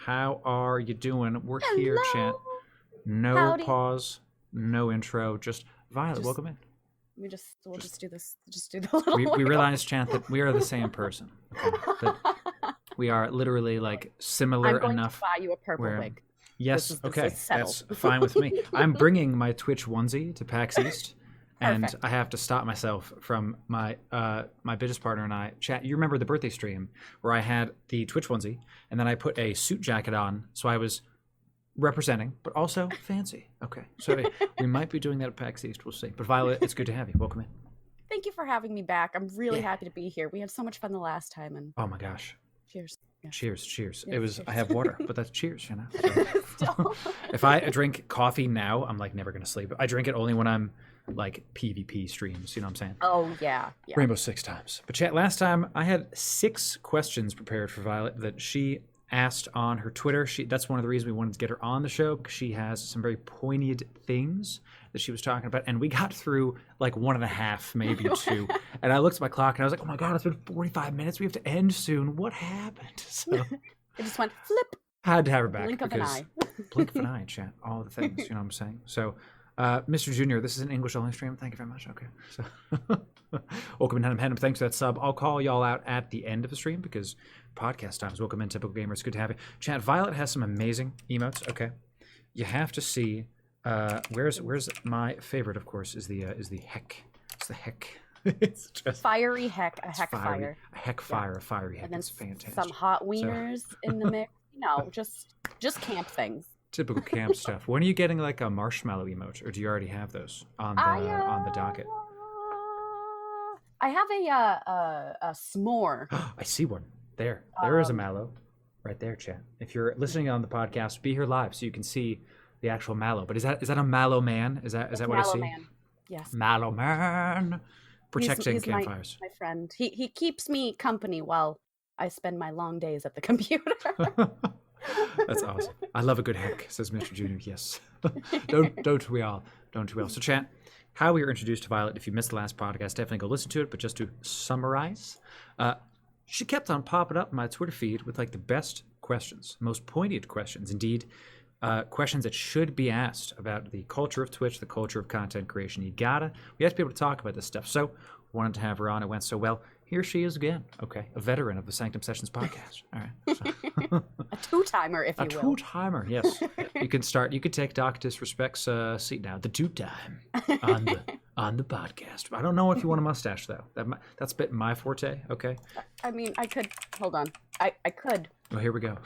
How are you doing? We're here, Hello. chat. No Howdy. pause, no intro. Just Violet, Just- welcome in. We'll just do this. Just do the little. We realize, chat, that we are the same person. Okay? That we are literally like similar I'm going enough. to buy you a purple where- wig. Yes, This okay, is settled. that's fine with me. I'm bringing my Twitch onesie to PAX East, and Perfect. I have to stop myself from my my business partner and I. Chat, you remember the birthday stream where I had the Twitch onesie, and then I put a suit jacket on, so I was representing, but also fancy. Okay, so we might be doing that at PAX East. We'll see. But Violet, it's good to have you. Welcome in. Thank you for having me back. I'm really Yeah. happy to be here. We had so much fun the last time, and Oh my gosh. cheers. Yeah. Cheers. Yeah, It was. cheers. I have water, but that's cheers. You know. So. Still. If I drink coffee now, I'm like never gonna sleep. I drink it only when I'm like PvP streams. You know what I'm saying? Oh yeah. Rainbow 6 times. But chat, last time I had 6 questions prepared for Violet that she asked on her Twitter. That's one of the reasons we wanted to get her on the show, because she has some very pointed things that she was talking about, and we got through like 1.5, maybe 2. And I looked at my clock and I was like, oh my god, it's been 45 minutes. We have to end soon. What happened? So It just went flip. had to have her back. Blink of an because eye. blink of an eye, chat. All the things, you know what I'm saying? So, Mr. Junior, this is an English only stream. Thank you very much. Okay. So, welcome in, Henham. Thanks for that sub. I'll call y'all out at the end of the stream because podcast times. Welcome in, Typical Gamer. It's good to have you. Chat, Violet has some amazing emotes. Okay. You have to see, where's my favorite, of course, is the heck. It's the heck. It's just Fiery heck. A it's heck fiery. fire. A heck fire, a fiery heck. And then It's fantastic. some hot wieners in the mix. No, just camp things. Typical camp stuff. When are you getting like a marshmallow emote, or do you already have those on the docket? I have a s'more. I see one there. There is a mallow, right there, chat. If you're listening on the podcast, be here live so you can see the actual mallow. But is that a mallow man? Is that what I Mallow see? Man. Yes. Mallow man, protecting He's campfires. my friend. He keeps me company while I spend my long days at the computer. That's awesome. I love a good heck, says Mr. Junior. Yes. Don't we all? Don't we all? So, chat, how we were introduced to Violet, if you missed the last podcast, definitely go listen to it. But just to summarize, she kept on popping up in my Twitter feed with like the best questions, most pointed questions. Indeed, questions that should be asked about the culture of Twitch, the culture of content creation. We have to be able to talk about this stuff. So, wanted to have her on. It went so well. Here she is again. Okay, a veteran of the Sanctum Sessions podcast. All right. So. A two-timer, if you A will. two-timer, yes. You can take Doc Disrespect's seat now. The two-time on the podcast. I don't know if you want a mustache though. That's a bit my forte. Okay. I mean, I could. Hold on. I could. Well, here we go.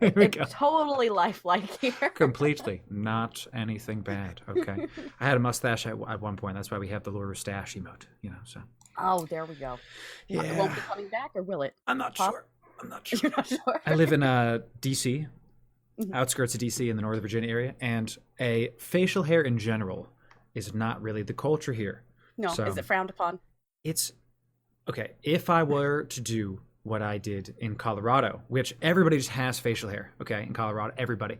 Here we go. It's totally lifelike here. Completely, not anything bad. Okay. I had a mustache at one point. That's why we have the Laura Stash emote. You know. So. Oh, there we go. Yeah. It won't be coming back, or will it? I'm not Pop? sure. I'm not sure. You're not sure. I live in DC, Mhm. outskirts of DC in the Northern Virginia area, and a facial hair in general is not really the culture here. No, So- is it frowned upon? It's okay. If I were to do what I did in Colorado, which everybody just has facial hair, okay, in Colorado, everybody.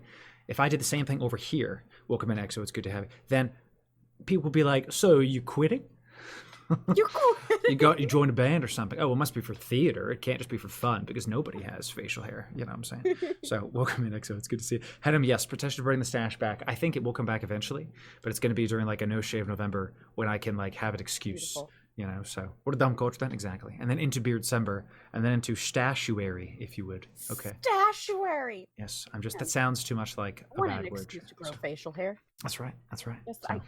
If I did the same thing over here, welcome in, EXO, it's good to have you, then people would be like, so you quitting? You're cool. You joined a band or something. Oh, it must be for theater. It can't just be for fun because nobody has facial hair. You know what I'm saying? So welcome in, EXO. It's good to see you. Hedham, yes, potentially bring the stash back. I think it will come back eventually, but it's going to be during like a no shave November when I can like have an excuse. Beautiful. You know, so what a dumb culture then, exactly. And then into Beardcember, and then into Stashuary, if you would. Okay. Stashuary. Yes, that sounds too much like a What an bad word. excuse to grow facial hair. That's right. Yes, So,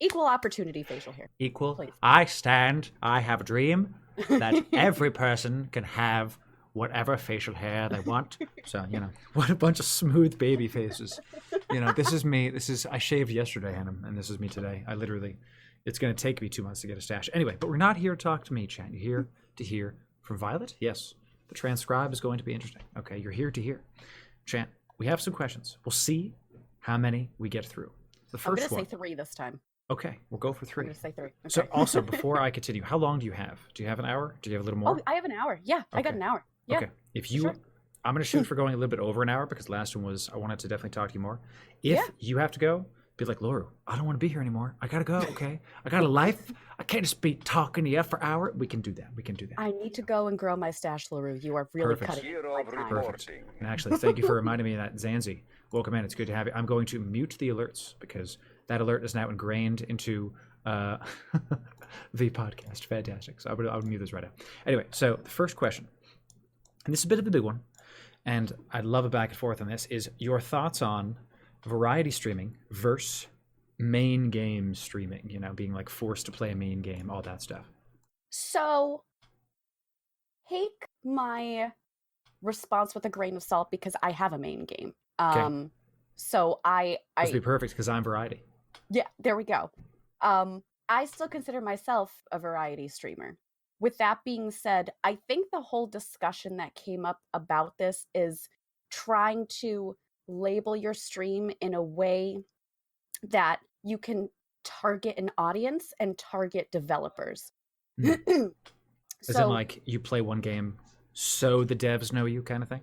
equal opportunity facial hair. equal. Please. I have a dream that every person can have whatever facial hair they want. So, you know, what a bunch of smooth baby faces. You know, this is me. I shaved yesterday, Hannah, and this is me today. It's going to take me 2 months to get a stash. Anyway, but we're not here to talk to me, chat. You're here to hear from Violet. Yes, the transcribe is going to be interesting. Okay, you're here to hear. Chat, we have some questions. We'll see how many we get through. The I'm first gonna one. say 3 this time. Okay, we'll go for I'm 3. gonna say 3. Okay. So also, before I continue, how long do you have? Do you have an hour? Do you have a little more? Oh, I have an hour. Yeah, I got Okay. an hour. Yeah. Okay. If you, sure. I'm going to shoot for going a little bit over an hour because last one was, I wanted to definitely talk to you more. If you have to go, be like, Laura, I don't want to be here anymore. I gotta go. Okay, I got a life. I can't just be talking to you for hours. We can do that. I need to go and grow my stash, LaRue. You are really Perfect. cutting my time. Perfect. And actually, thank you for reminding me of that, Zanzi. Welcome in. It's good to have you. I'm going to mute the alerts because that alert is now ingrained into the podcast. Fantastic. So I would mute this right now. Anyway, so the first question, and this is a bit of a big one, and I'd love a back and forth on this, is your thoughts on variety streaming versus main game streaming, being like forced to play a main game, all that stuff. So take my response with a grain of salt because I have a main game. Okay. So I Must be perfect because I'm variety. Yeah, there we go. I still consider myself a variety streamer. With that being said, I think the whole discussion that came up about this is trying to label your stream in a way that you can target an audience and target developers. Is it like you play one game so the devs know you kind of thing?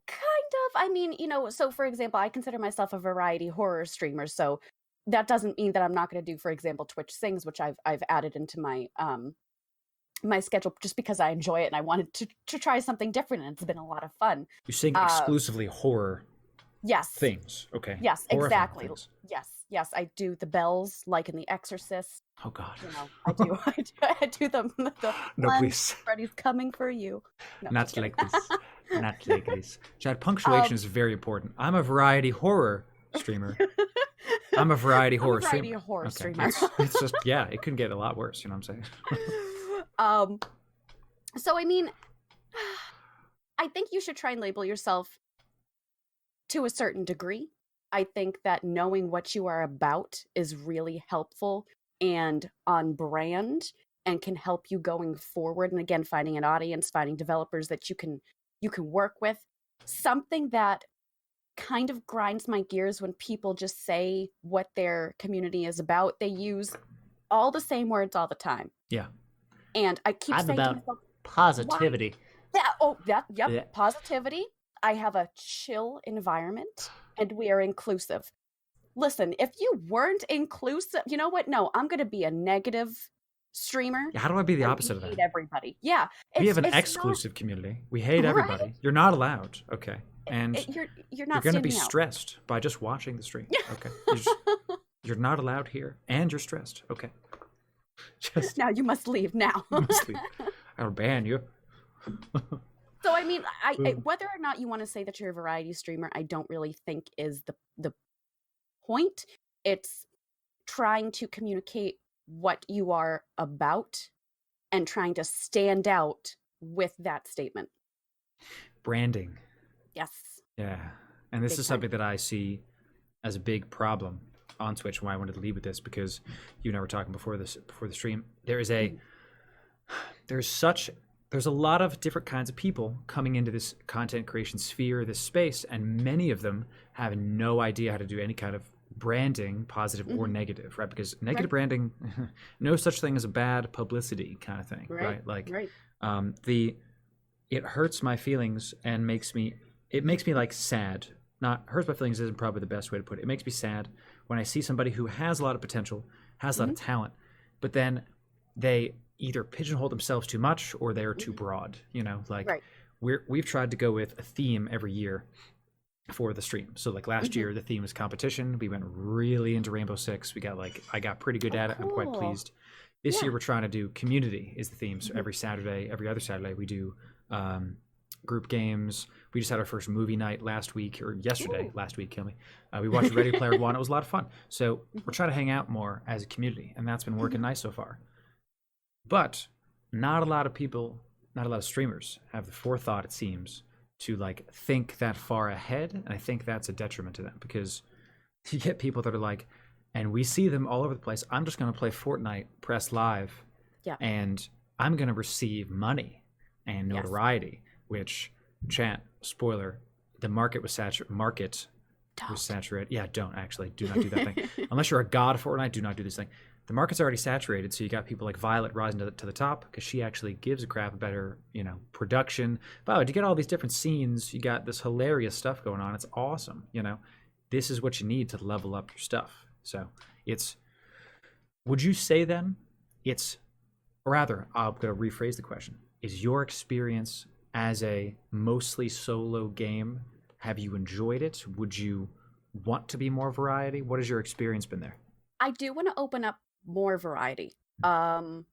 Kind of. I mean, so for example, I consider myself a variety horror streamer, so that doesn't mean that I'm not going to do, for example, Twitch Sings, which I've added into my my schedule just because I enjoy it and I wanted to try something different, and it's been a lot of fun. You sing exclusively horror things. Okay. Yes, horror exactly. Things. Yes, I do the bells like in The Exorcist. Oh God. I do the no, please. Freddy's coming for you. No, Not like this. Not like this. Chad, punctuation is very important. I'm a variety horror streamer. I'm a variety horror streamer. It's just, it couldn't get a lot worse, you know what I'm saying? So I mean, I think you should try and label yourself to a certain degree. I think that knowing what you are about is really helpful and on brand and can help you going forward. And again, finding an audience, finding developers that you can work with. Something that kind of grinds my gears when people just say what their community is about. They use all the same words all the time. Yeah. And I keep saying about to myself, positivity. Yeah. Positivity. I have a chill environment and we are inclusive. Listen, if you weren't inclusive, you know what? No, I'm going to be a negative streamer. Yeah, how do I be the opposite of that? Hate everybody. Yeah. We have an exclusive community. We hate everybody. Right? You're not allowed. Okay. And you're not going to be out. stressed by just watching the stream. Okay. You're not allowed here and you're stressed. Okay. Now you must leave now. You must leave. I'll ban you. So I mean, whether or not you want to say that you're a variety streamer, I don't really think is the point. It's trying to communicate what you are about and trying to stand out with that statement. Branding. Yes. Yeah. And this is something that I see as a big problem on Twitch, why I wanted to lead with this, because you and I were talking before the stream. There's a lot of different kinds of people coming into this content creation sphere, this space, and many of them have no idea how to do any kind of branding, positive or negative, right? Because negative branding, no such thing as a bad publicity kind of thing, right? Like, it hurts my feelings and makes me like sad. Not hurts my feelings isn't probably the best way to put it. It makes me sad when I see somebody who has a lot of potential, has a lot of talent, but then they either pigeonhole themselves too much or they're too broad, we've tried to go with a theme every year for the stream. So like last year, the theme was competition. We went really into Rainbow Six. I got pretty good at it. I'm quite pleased. This year we're trying to do community is the theme. So every other Saturday we do group games. We just had our first movie night last week. Kill me. We watched Ready Player One. It was a lot of fun. So we're trying to hang out more as a community, and that's been working nice so far. But not a lot of streamers have the forethought, it seems, to like think that far ahead, and I think that's a detriment to them, because you get people that are like, and we see them all over the place, I'm just going to play Fortnite, press live, and I'm going to receive money and notoriety, which, chat, spoiler, the market was saturated. Yeah, do not do that thing. Unless you're a god of Fortnite, do not do this thing. The market's already saturated, so you got people like Violet rising to the top because she actually gives a crap about her, production. Violet, you get all these different scenes. You got this hilarious stuff going on. It's awesome. This is what you need to level up your stuff. So would you say then or rather, I'm going to rephrase the question. Is your experience as a mostly solo game, have you enjoyed it? Would you want to be more variety? What has your experience been there? I do want to open up more variety. Last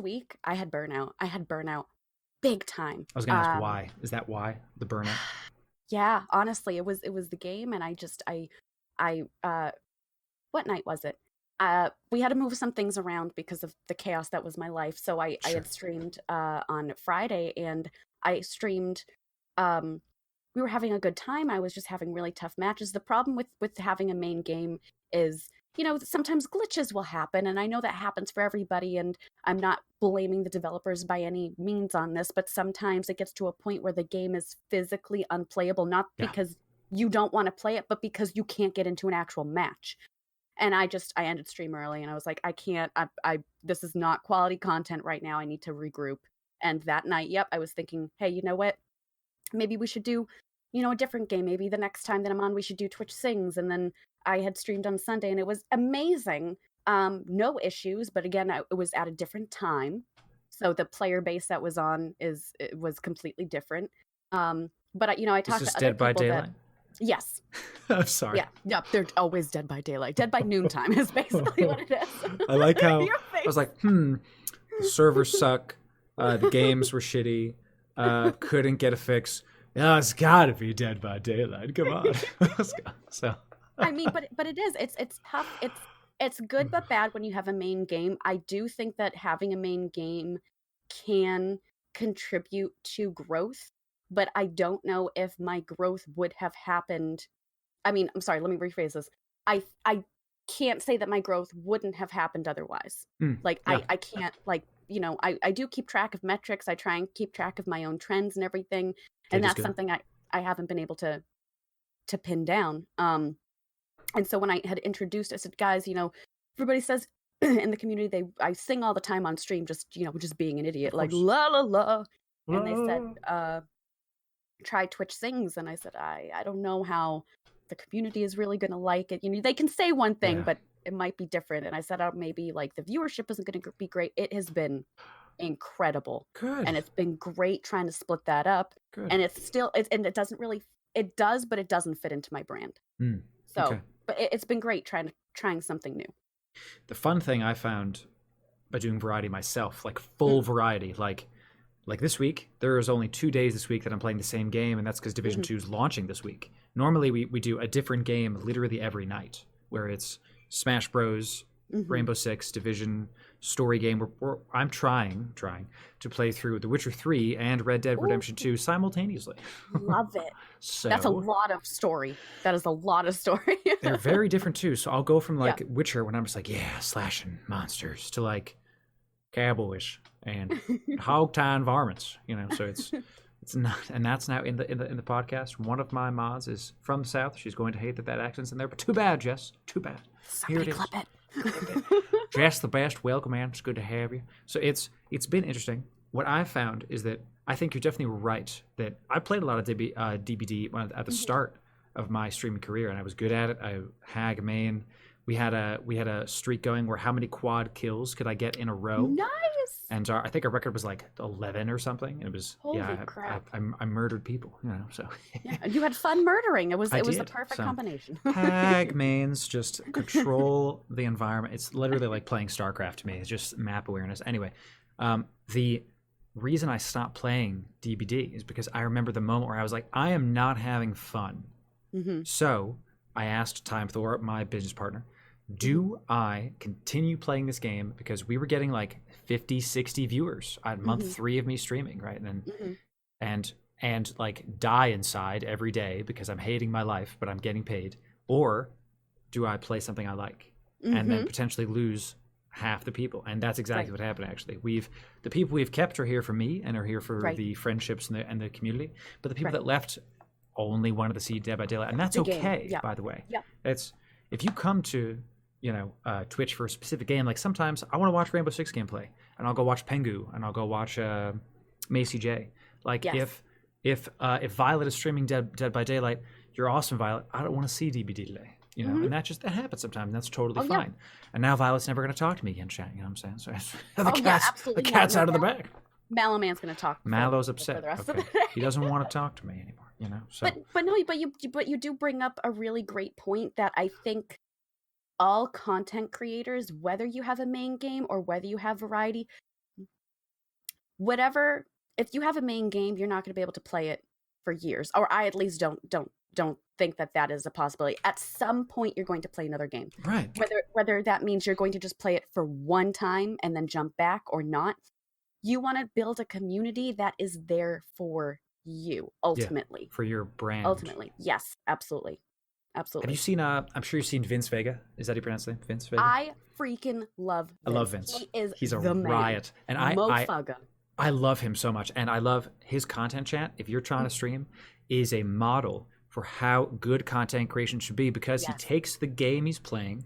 week I had burnout. Big time. I was going to ask why. Is that why, the burnout? Yeah, honestly, it was the game, and I what night was it? We had to move some things around because of the chaos that was my life. So I had streamed on Friday, and I streamed. We were having a good time. I was just having really tough matches. The problem with having a main game is, sometimes glitches will happen, and I know that happens for everybody, and I'm not blaming the developers by any means on this, but sometimes it gets to a point where the game is physically unplayable, not because you don't want to play it, but because you can't get into an actual match. And I ended stream early, and I was like, I can't, this is not quality content right now. I need to regroup. And that night, I was thinking, hey, you know what? Maybe we should do, a different game. Maybe the next time that I'm on, we should do Twitch Sings. And then I had streamed on Sunday, and it was amazing. No issues, but again, it was at a different time. So the player base that was on was completely different. But I talked to other Dead by people Daylight? Yes. I'm sorry. Yeah, they're always Dead by Daylight. Dead by noontime is basically what it is. I like how I was like, the servers suck, the games were shitty, couldn't get a fix. Yeah, it's gotta be Dead by Daylight. Come on. So I mean, but it is. It's tough. It's good but bad when you have a main game. I do think that having a main game can contribute to growth, but I don't know if my growth would have happened. I mean, I'm sorry, let me rephrase this. I can't say that my growth wouldn't have happened otherwise. I can't, I do keep track of metrics. I try and keep track of my own trends and everything. And that's something I haven't been able to pin down. And so when I had introduced, I said, guys, everybody says in the community, I sing all the time on stream, just being an idiot, like la la la. And they said, try Twitch Sings. And I said, I don't know how the community is really going to like it. They can say one thing, but it might be different. And I said, maybe like the viewership isn't going to be great. It has been incredible. Good. And it's been great trying to split that up. Good. And it doesn't really, it does, but it doesn't fit into my brand. But it's been great trying something new. The fun thing I found by doing variety myself, like full variety, like this week, there is only 2 days this week that I'm playing the same game, and that's because Division 2 is launching this week. Normally, we do a different game literally every night, where it's Smash Bros, Rainbow Six, Division, story game. I'm trying to play through The Witcher 3 and Red Dead Redemption 2 simultaneously. Love it. So that's a lot of story. That is a lot of story. They're very different too. So I'll go from Witcher, when I'm just like, slashing monsters, to like cowboys and hog-tying varmints. So it's not, and that's now in the podcast. One of my mods is from the South. She's going to hate that accent's in there, but too bad, Jess. Too bad. Somebody Here it clip is. it. Jess, the best. Welcome, man. It's good to have you. So it's been interesting. What I found is that I think you're definitely right that I played a lot of DBD at the start of my streaming career, and I was good at it. I hag main. We had a streak going where how many quad kills could I get in a row? Nice. And I think our record was like 11 or something. It was Holy crap. I murdered people, so. Yeah, you had fun murdering. It was the perfect so, combination. Hag mains just control the environment. It's literally like playing StarCraft to me. It's just map awareness. Anyway, the reason I stopped playing DBD is because I remember the moment where I was like, I am not having fun. So I asked Time Thor, my business partner, do I continue playing this game? Because we were getting like 50, 60 viewers on month 3 of me streaming, right? And like die inside every day because I'm hating my life, but I'm getting paid. Or do I play something I like and then potentially lose half the people? And that's exactly what happened, actually. The people we've kept are here for me and are here for the friendships and the community. But the people that left only wanted to see Dead by Daylight. And that's okay, by the way. Yeah. It's if you come to Twitch for a specific game, like sometimes I want to watch Rainbow Six gameplay, and I'll go watch Pengu, and I'll go watch Macy J. Like if Violet is streaming Dead by Daylight, you're awesome, Violet. I don't want to see DBD today. you know, and that happens sometimes. And that's totally fine. And now Violet's never going to talk to me again, chat. You know what I'm saying? So absolutely. The cat's out of the bag. Mallow Man's going to talk. Mallow's upset. For the rest of the day. He doesn't want to talk to me anymore. You know. So. But you do bring up a really great point that I think all content creators, whether you have a main game or whether you have variety, whatever, if you have a main game, you're not going to be able to play it for years, or I at least don't think that is a possibility. At some point, you're going to play another game, right? Whether that means you're going to just play it for one time and then jump back or not. You want to build a community that is there for you ultimately, for your brand. Ultimately, yes, absolutely. Have you seen? I'm sure you've seen Vince Vega. Is that how you pronounce his name? Vince Vega. I freaking love Vince. I love Vince. He's a riot, and Mofugga. I love him so much, and I love his content. Chat, if you're trying to stream, is a model for how good content creation should be, because he takes the game he's playing.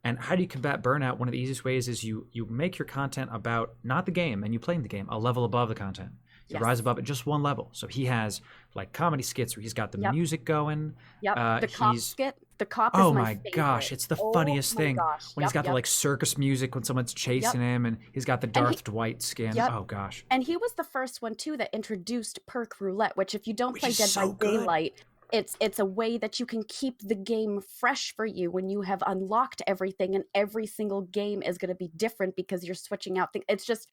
And how do you combat burnout? One of the easiest ways is you make your content about not the game, and you play in the game a level above the content. You rise above it just one level. So he has like comedy skits where he's got the music going. The cop skit. The cop is my favorite. Gosh, it's the funniest thing. When he's got the like circus music when someone's chasing him, and he's got the Darth Dwight skin. Oh gosh. And he was the first one too that introduced perk roulette, which if you don't play Dead by Daylight, it's a way that you can keep the game fresh for you when you have unlocked everything, and every single game is going to be different because you're switching out things. It's just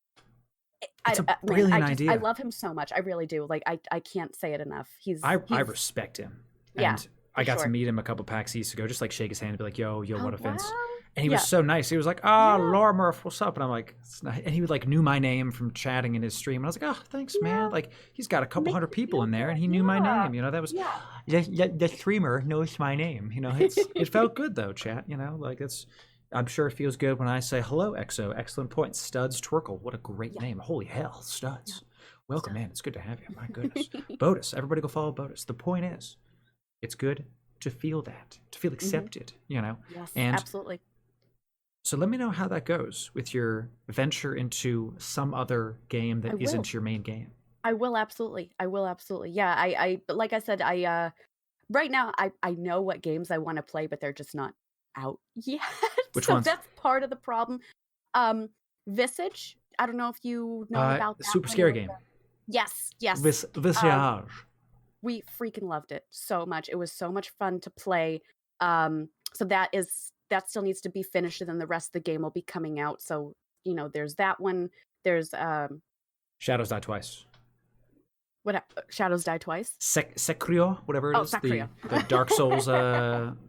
It's a brilliant idea. I love him so much. I really do. Like I can't say it enough. I respect him. And I got to meet him a couple PAX East ago, just like shake his hand and be like, yo, what a Vince. And he was so nice. He was like, Laura Murph, what's up? And I'm like, it's nice. And he would like knew my name from chatting in his stream. And I was like, oh, thanks, man. Like he's got a couple hundred people in there, and he knew my name. You know, that was the streamer knows my name. You know, it felt good though, chat. You know, like I'm sure it feels good when I say hello, EXO. Excellent point. Studs Twerkle. What a great name. Holy hell, Studs. Welcome, man. It's good to have you. My goodness. Botus. Everybody go follow Botus. The point is, it's good to feel that, to feel accepted, you know? Yes, absolutely. So let me know how that goes with your venture into some other game that isn't your main game. I will absolutely. Yeah, I like I said, right now I know what games I want to play, but they're just not out yet. Which ones? That's part of the problem. Visage. I don't know if you know about that. Super scary game. Yes. Visage. We freaking loved it so much. It was so much fun to play. So that still needs to be finished, and then the rest of the game will be coming out. So, you know, there's that one. There's Shadows Die Twice. What? Shadows Die Twice? Sekiro, whatever it is. Sekiro. The Dark Souls,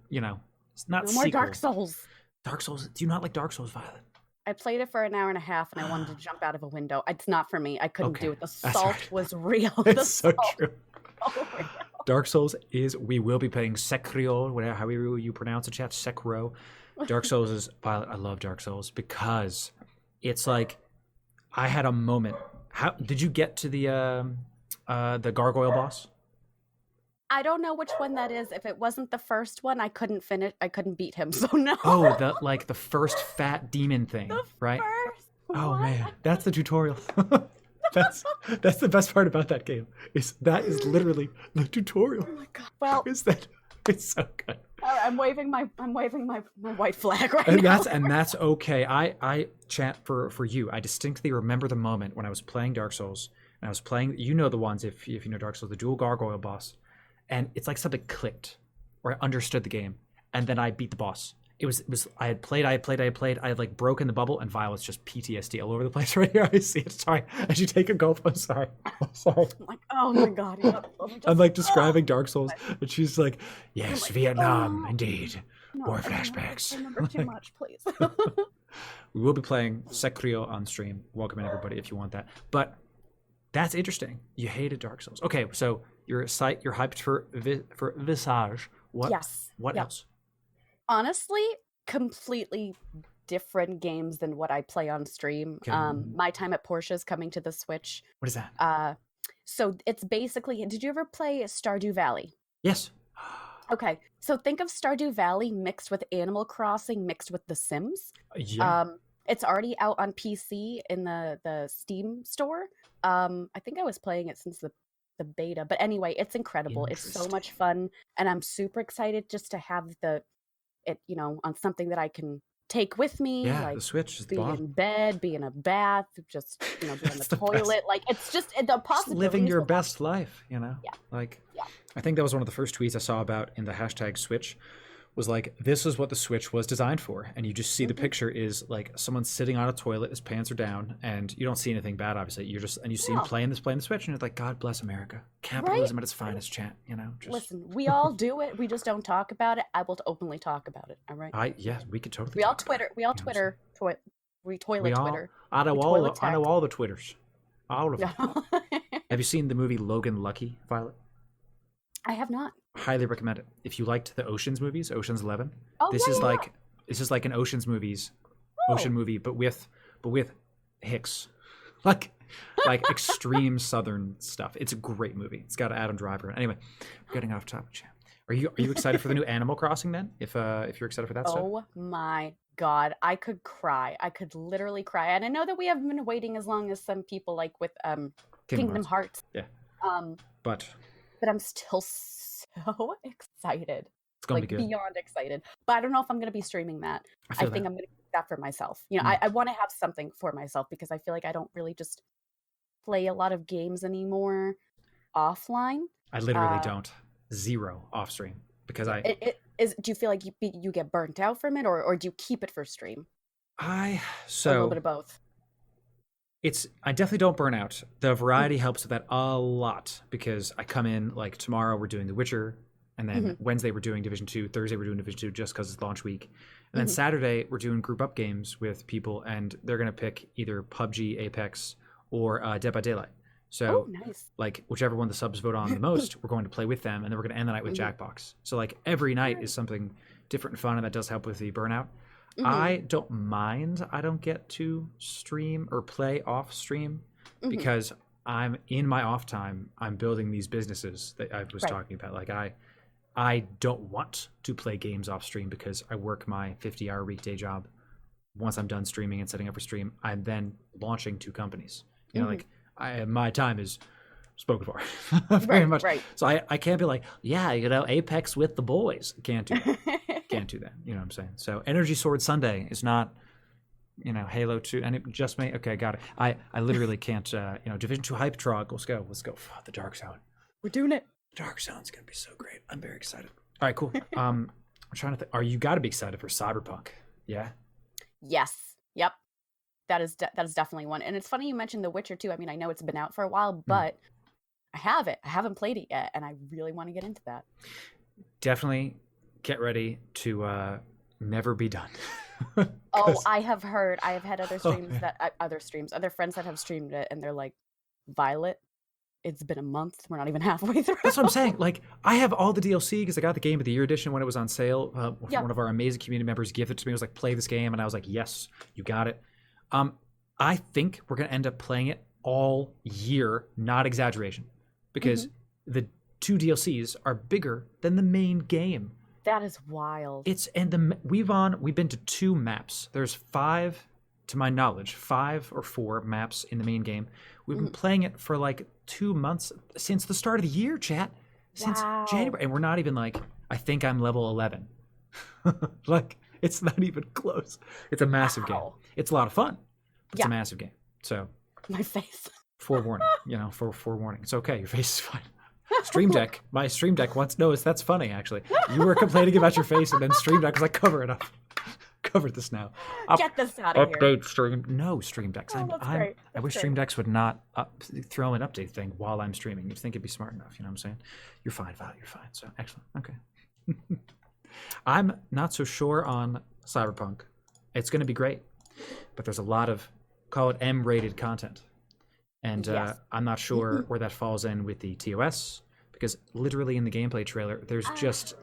you know, it's not more Dark Souls. Dark Souls. Do you not like Dark Souls, Violet? I played it for an hour and a half, and I wanted to jump out of a window. It's not for me. I couldn't do it. The salt was real. It's so true. Dark Souls we will be playing Sekiro, whatever, however you pronounce it, chat. Sekiro. Dark Souls is, Violet, I love Dark Souls because it's like, I had a moment. How did you get to the gargoyle boss? I don't know which one that is. If it wasn't the first one, I couldn't beat him, so no. Oh, the first fat demon thing, right? Oh man, that's the tutorial. That's the best part about that game. Is literally the tutorial. Oh my god! Well, it's so good. I'm waving my white flag right now. And that's okay. I chat for you. I distinctly remember the moment when I was playing Dark Souls, and I was playing. You know the ones if you know Dark Souls, the dual gargoyle boss, and it's like something clicked, or I understood the game, and then I beat the boss. It was I had played. I had like broken the bubble, and Violet's just PTSD all over the place right here. I see it. Sorry. As you take a gulp, I'm sorry. I'm like, oh my god. I'm like describing Dark Souls, and she's like, yes, like, Vietnam, indeed. More flashbacks. I remember too much, please. We will be playing Sekiro on stream. Welcome in, everybody, if you want that. But that's interesting. You hated Dark Souls. Okay, so you're hyped for Visage. What? Yes. What else? Honestly, completely different games than what I play on stream. Okay. My Time at Portia is coming to the Switch. What is that? So it's basically, did you ever play Stardew Valley? Yes. Okay, so think of Stardew Valley mixed with Animal Crossing, mixed with The Sims. Yeah. It's already out on PC in the Steam store. I think I was playing it since the beta, but anyway, it's incredible. It's so much fun, and I'm super excited just to have the it, on something that I can take with me, Yeah, like the Switch is the be bomb. in bed, be in a bath, just, be on It's the the best. toilet. Like, it's just the Just living possibilities your with that. best life, Yeah. Like, Yeah. I think that was one of the first tweets I saw about in the hashtag Switch was like, this is what the Switch was designed for. And you just see the Mhm. picture is like someone sitting on a toilet, his pants are down, and you don't see anything bad, obviously. And you see him No. playing the Switch, and you're like, God bless America. Right? Capitalism at its finest, chat, Just Listen, we all do it. We just don't talk about it. I will openly talk about it. All right. yeah, we could totally We all talk about Twitter. it. We all You know what I'm saying? Twitter. We toilet We all Twitter. I know We all toilet I know text. all the Twitters. All of them. No. Have you seen the movie Logan Lucky, Violet? I have not. Highly recommend it. If you liked the Ocean's movies, Ocean's 11, Oh, this yeah, is yeah, like this is like an Ocean yeah. movie, but with Hicks, like extreme Southern stuff. It's a great movie. It's got Adam Driver. Anyway, we're getting off topic, chat. Are you excited for the new Animal Crossing then? If you're excited for that stuff. Oh my God, I could cry. I could literally cry. And I know that we haven't been waiting as long as some people, like with Kingdom Hearts. Yeah. Um, but I'm still so excited. It's gonna be good. Beyond excited. But I don't know if I'm gonna be streaming that. I think I'm gonna keep that for myself. I want to have something for myself because I feel like I don't really just play a lot of games anymore offline. I literally don't. Zero off stream because do you feel like you get burnt out from it, or do you keep it for stream? A little bit of both. I definitely don't burn out. The variety helps with that a lot because I come in like tomorrow we're doing The Witcher, and then Wednesday we're doing Division 2, Thursday we're doing Division 2 just because it's launch week, and then Saturday we're doing group up games with people, and they're gonna pick either PUBG, Apex, or Dead by Daylight. So, nice. like, whichever one the subs vote on the most, we're going to play with them, and then we're going to end the night with Jackbox. So, like, every night is something different and fun, and that does help with the burnout. I don't mind. I don't get to stream or play off stream because I'm in my off time. I'm building these businesses that I was talking about. Like, I don't want to play games off stream because I work my 50-hour weekday job. Once I'm done streaming and setting up for stream, I'm then launching 2 companies. Like, my time is spoken for very much. Right. So I can't be like, Apex with the boys. Can't do that. Can't do that. You know what I'm saying? So Energy Sword Sunday is not, Halo 2, and it just may. Okay, got it. I literally can't. Division 2 hype trog. Let's go. The Dark Zone. We're doing it. Dark Zone's gonna be so great. I'm very excited. All right, cool. I'm trying to think. Are you got to be excited for Cyberpunk? Yeah. Yes. Yep. That is definitely one. And it's funny you mentioned The Witcher too. I mean, I know it's been out for a while, but I haven't played it yet, and I really want to get into that. Definitely get ready to never be done. I have heard. I have had other streams other friends that have streamed it, and they're like, Violet, it's been a month. We're not even halfway through. That's what I'm saying. Like, I have all the DLC because I got the Game of the Year edition when it was on sale. One of our amazing community members gifted it to me. It was like, play this game, and I was like, yes, you got it. I think we're going to end up playing it all year, not exaggeration, because the 2 DLCs are bigger than the main game. That is wild. We've been to 2 maps. There's 5, to my knowledge, 5 or 4 maps in the main game. We've been playing it for like 2 months since the start of the year, chat. Since January, and we're not even like, I think I'm level 11. Like, it's not even close. It's a massive game. It's a lot of fun. But it's a massive game. So my face. Forewarning, forewarning. It's okay. Your face is fine. Stream Deck. My Stream Deck once. No, that's funny actually. You were complaining about your face, and then Stream Deck was like, cover it up. Cover this now. Get this out of here. Update Stream. No Stream Decks. I wish Stream Decks would not throw an update thing while I'm streaming. You'd think it'd be smart enough. You know what I'm saying? You're fine, Val. You're fine. So excellent. Okay. I'm not so sure on Cyberpunk. It's going to be great, but there's a lot of, call it M-rated content. And I'm not sure where that falls in with the TOS, because literally in the gameplay trailer, there's just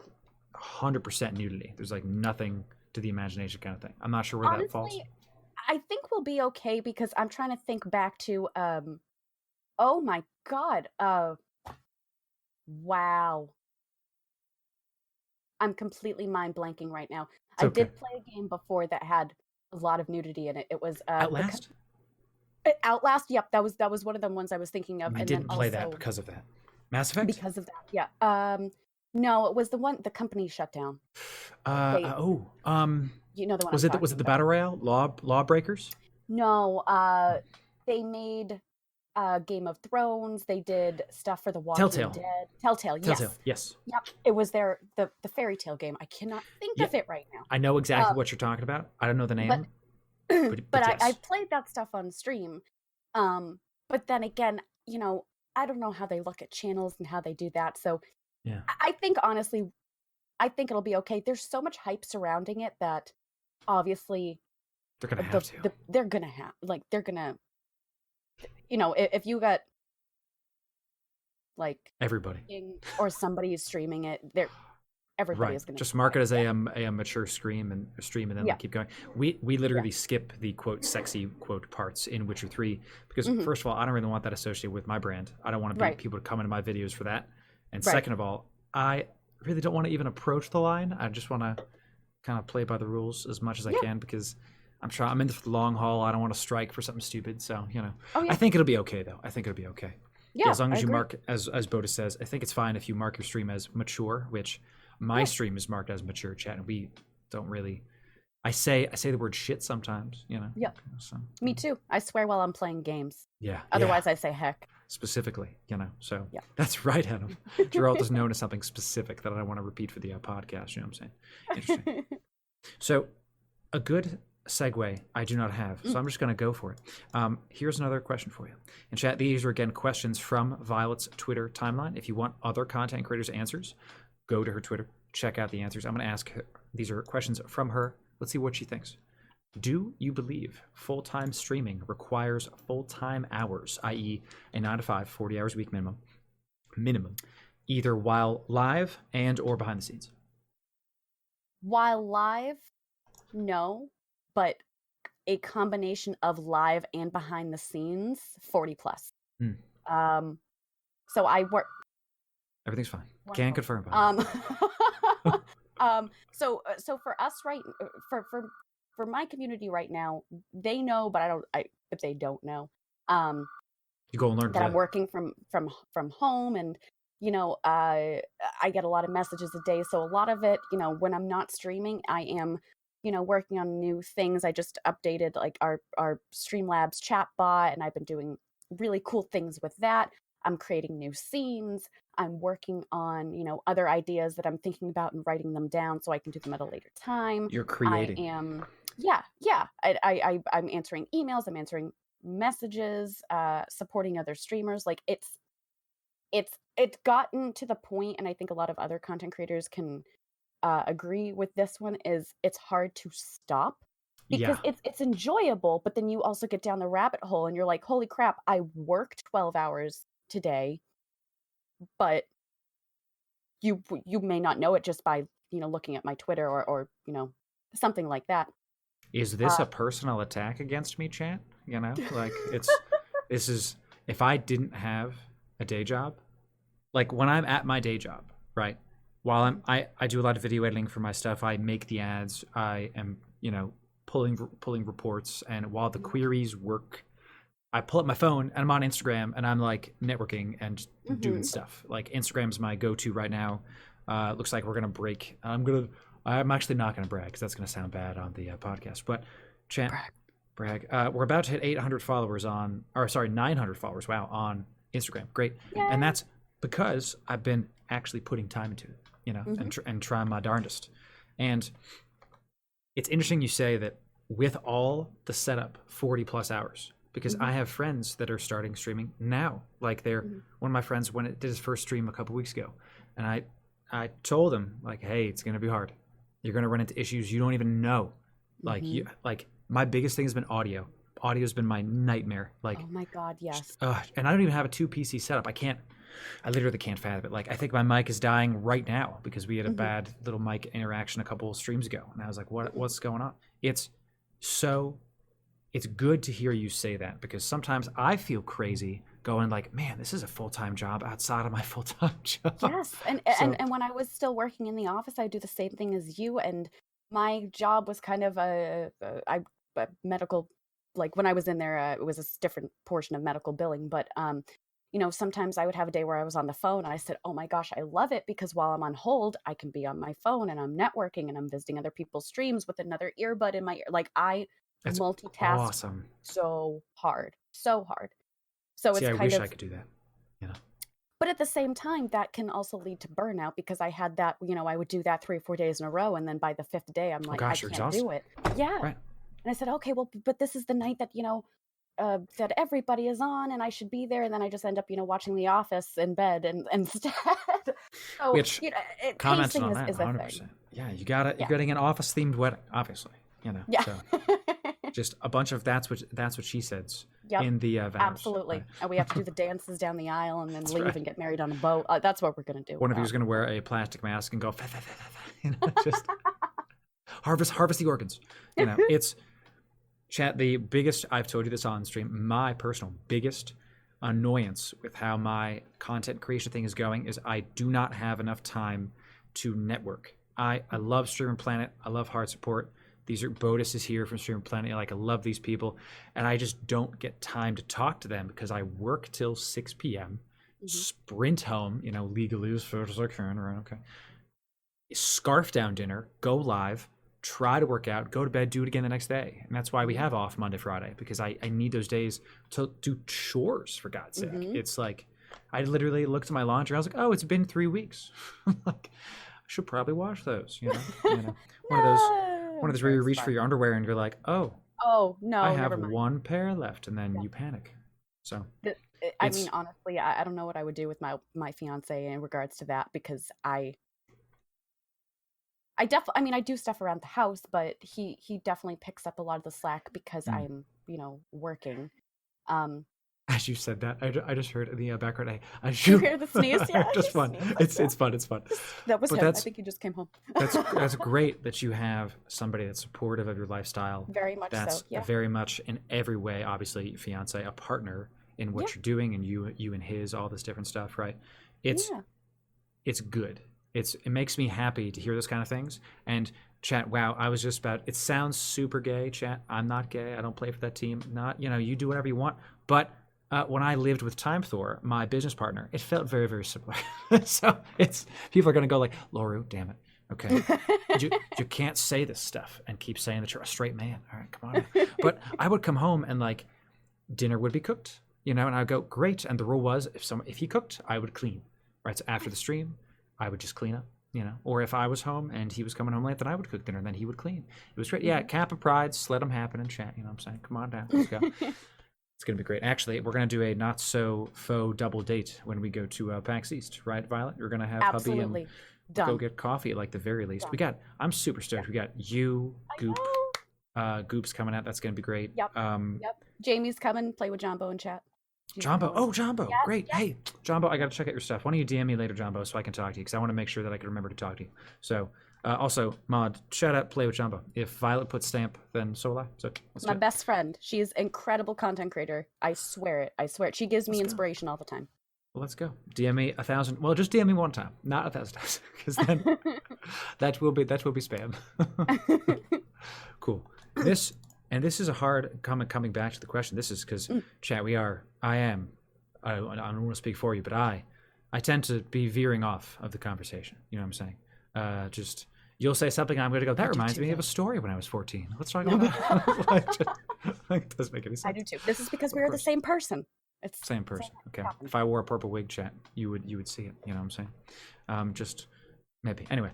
100% nudity. There's like nothing to the imagination kind of thing. I'm not sure where that falls. I think we'll be okay because I'm trying to think back to, oh my God. Wow. I'm completely mind blanking right now. I did play a game before that had a lot of nudity in it. It was Outlast? Outlast, yep, that was one of the ones I was thinking of. I didn't play that because of that. Mass Effect? Because of that, yeah. No, it was the company shut down. They, you know the one I'm Was talking it the about. Battle Royale Lawbreakers? No, they made Game of Thrones. They did stuff for The Walking Telltale. Dead. Telltale, Telltale. yes. Yes. Yep. It was the fairy tale game. I cannot think Yeah. of it right now. I know exactly Um, what you're talking about. I don't know the but name, but but I yes. played that stuff on stream. But then again, I don't know how they look at channels and how they do that. So Yeah. I think honestly, I think it'll be okay. There's so much hype surrounding it that obviously They're gonna have to. they're gonna have like they're gonna if you got like Everybody. or somebody is streaming it, everybody Right. is gonna Just be mark it buying as a mature stream and then Yeah. keep going. We Yeah. literally skip the quote sexy quote parts in Witcher 3 because Hmm. first of all, I don't really want that associated with my brand. I don't want to be Right. people to come into my videos for that. And Right. second of all, I really don't want to even approach the line. I just want to kind of play by the rules as much as I Yeah. can because I'm in the long haul. I don't want to strike for something stupid. So, Oh I yeah. think it'll be okay though. I think it'll be okay. Yeah, Yeah. as long I as you agree. mark as Boda says, I think it's fine if you mark your stream as mature, which my Yeah. stream is marked as mature chat and we don't really I say the word shit sometimes, Yeah. So Me too. I swear while I'm playing games. yeah. Otherwise, I say heck. Specifically, so Yeah. that's right, Adam. Geralt is known as something specific that I don't want to repeat for the podcast. You know what I'm saying? Interesting. So, a good segue I do not have, so I'm just going to go for it. Here's another question for you. In chat, these are again questions from Violet's Twitter timeline. If you want other content creators' answers, go to her Twitter, check out the answers. I'm going to ask her, these are questions from her. Let's see what she thinks. Do you believe full-time streaming requires full-time hours, i.e. a 9 to 5, 40 hours a week minimum, either while live and or behind the scenes? While live, no, but a combination of live and behind the scenes, 40 plus. So I work. Everything's fine. Wonderful. Can confirm. So for us, right, for my community right now, they know, but if they don't know, You go and learn that I'm working from home, and I get a lot of messages a day. So a lot of it, when I'm not streaming, I am, working on new things. I just updated like our Streamlabs chat bot, and I've been doing really cool things with that. I'm creating new scenes. I'm working on, other ideas that I'm thinking about and writing them down so I can do them at a later time. You're creating. I am, yeah. I'm answering emails. I'm answering messages, supporting other streamers. Like it's gotten to the point, and I think a lot of other content creators can agree with this one, is it's hard to stop because it's enjoyable, but then you also get down the rabbit hole and you're like, holy crap, I worked 12 hours today, but you may not know it just by looking at my Twitter or something like that. Is this a personal attack against me, chat? Like this is if I didn't have a day job, like when I'm at my day job, right? While I do a lot of video editing for my stuff, I make the ads, I am, pulling reports, and while the queries work, I pull up my phone and I'm on Instagram and I'm like networking and doing stuff. Like Instagram's my go-to right now. Looks like we're gonna break. I'm actually not gonna brag because that's gonna sound bad on the podcast. But brag. We're about to hit 800 followers 900 followers. Wow, on Instagram. Great. Yay. And that's because I've been actually putting time into it, and trying my darndest. And it's interesting you say that with all the setup, 40 plus hours. Because I have friends that are starting streaming now. Like one of my friends when it did his first stream a couple weeks ago, and I told him like, hey, it's gonna be hard. You're gonna run into issues you don't even know. Like my biggest thing has been audio. Audio's been my nightmare. Like, oh my god, yes. And I don't even have a 2 PC setup. I literally can't fathom it. Like, I think my mic is dying right now because we had a bad little mic interaction a couple of streams ago, and I was like, what's going on? It's good to hear you say that because sometimes I feel crazy going like, man, this is a full-time job outside of my full-time job. Yes, and when I was still working in the office, I'd do the same thing as you, and my job was kind of a medical, like when I was in there, it was a different portion of medical billing, but sometimes I would have a day where I was on the phone and I said, oh my gosh, I love it because while I'm on hold, I can be on my phone and I'm networking and I'm visiting other people's streams with another earbud in my ear. Like I That's multitask awesome. so hard, so hard. So See, it's I kind wish of, I could do that. You know. but at the same time, that can also lead to burnout because I had that, I would do that 3 or 4 days in a row. And then by the fifth day, I'm Oh like, I gosh, you're can't do exhausted. it. Yeah. Right. And I said, okay, well, but this is the night that, that everybody is on and I should be there. And then I just end up, watching The Office in bed and instead. So, Which commented pacing on is, that is a thing. 100%. Yeah, you got it. Yeah. You're getting an office themed wedding, obviously. Yeah. So just a bunch of that's what she says Yep. in the vows. Absolutely. Right. And we have to do the dances down the aisle and then leave right. and get married on a boat. That's what we're going to do. One of you is going to wear a plastic mask and go, just harvest the organs. It's chat. The biggest, I've told you this on stream, my personal biggest annoyance with how my content creation thing is going is I do not have enough time to network. I love Streamer Planet. I love hard support. These are Bodis is here from Streamer Planet. Like I love these people, and I just don't get time to talk to them because I work till 6 p.m. Sprint home, legally as fast as I can. Right? Okay. Scarf down dinner, go live, try to work out, go to bed, do it again the next day. And that's why we have off Monday, Friday, because I need those days to do chores, for God's sake. It's like, I literally looked at my laundry. I was like, oh, it's been 3 weeks. I'm like, I should probably wash those, One of those where you reach for your underwear and you're like, oh no, I have never mind. one pair left, and then you panic. So I mean, honestly, I don't know what I would do with my fiance in regards to that because I do stuff around the house, but he definitely picks up a lot of the slack because I'm, working. As you said that, I just heard in the background. You hear the sneeze? Yeah, just fun. It's fun. It's fun. That was him. I think he just came home. that's great that you have somebody that's supportive of your lifestyle. Very much that's so. Yeah. Very much in every way. Obviously, fiance, a partner in what you're doing, and you and his, all this different stuff. Right? It's good. It makes me happy to hear those kind of things. And chat, wow, I was just about. It sounds super gay, chat. I'm not gay. I don't play for that team. Not, you do whatever you want, but. When I lived with Time Thor, my business partner, it felt very, very similar. So people are going to go like, Loru, damn it. Okay. you can't say this stuff and keep saying that you're a straight man. All right, come on. But I would come home and like dinner would be cooked, and I'd go, great. And the rule was if he cooked, I would clean. Right. So after the stream, I would just clean up, or if I was home and he was coming home late, then I would cook dinner and then he would clean. It was great. Yeah. Cap of Pride, let them happen and chat. You know what I'm saying? Come on down. Let's go. It's going to be great. Actually, we're going to do a not so faux double date when we go to PAX East, right, Violet? We're going to have hubby and go get coffee at like the very least. I'm super stoked. We got you, Goop. Goop's coming out. That's going to be great. Yep. Jamie's coming. Play with Jumbo and chat. Jumbo. Oh, Jumbo. Yep. Great. Yep. Hey, Jumbo, I got to check out your stuff. Why don't you DM me later, Jumbo, so I can talk to you? Because I want to make sure that I can remember to talk to you. So, also, Mod, shout out Play with Jumbo. If Violet puts stamp, then so will I. So my best friend. She's incredible content creator. I swear it. She gives me inspiration all the time. Well, let's go. DM me 1,000. Well, just DM me one time, not 1,000 times, because then that will be spam. Cool. This is a hard comment coming back to the question. This is because chat. I don't want to speak for you, but I tend to be veering off of the conversation. You know what I'm saying? You'll say something, I'm going to go, that reminds me of a story when I was 14. Let's talk about that. It doesn't make any sense. I do too. This is because we are the same person. It's same person. Okay. If I wore a purple wig, chat, you would see it. You know what I'm saying? Just maybe. Anyway,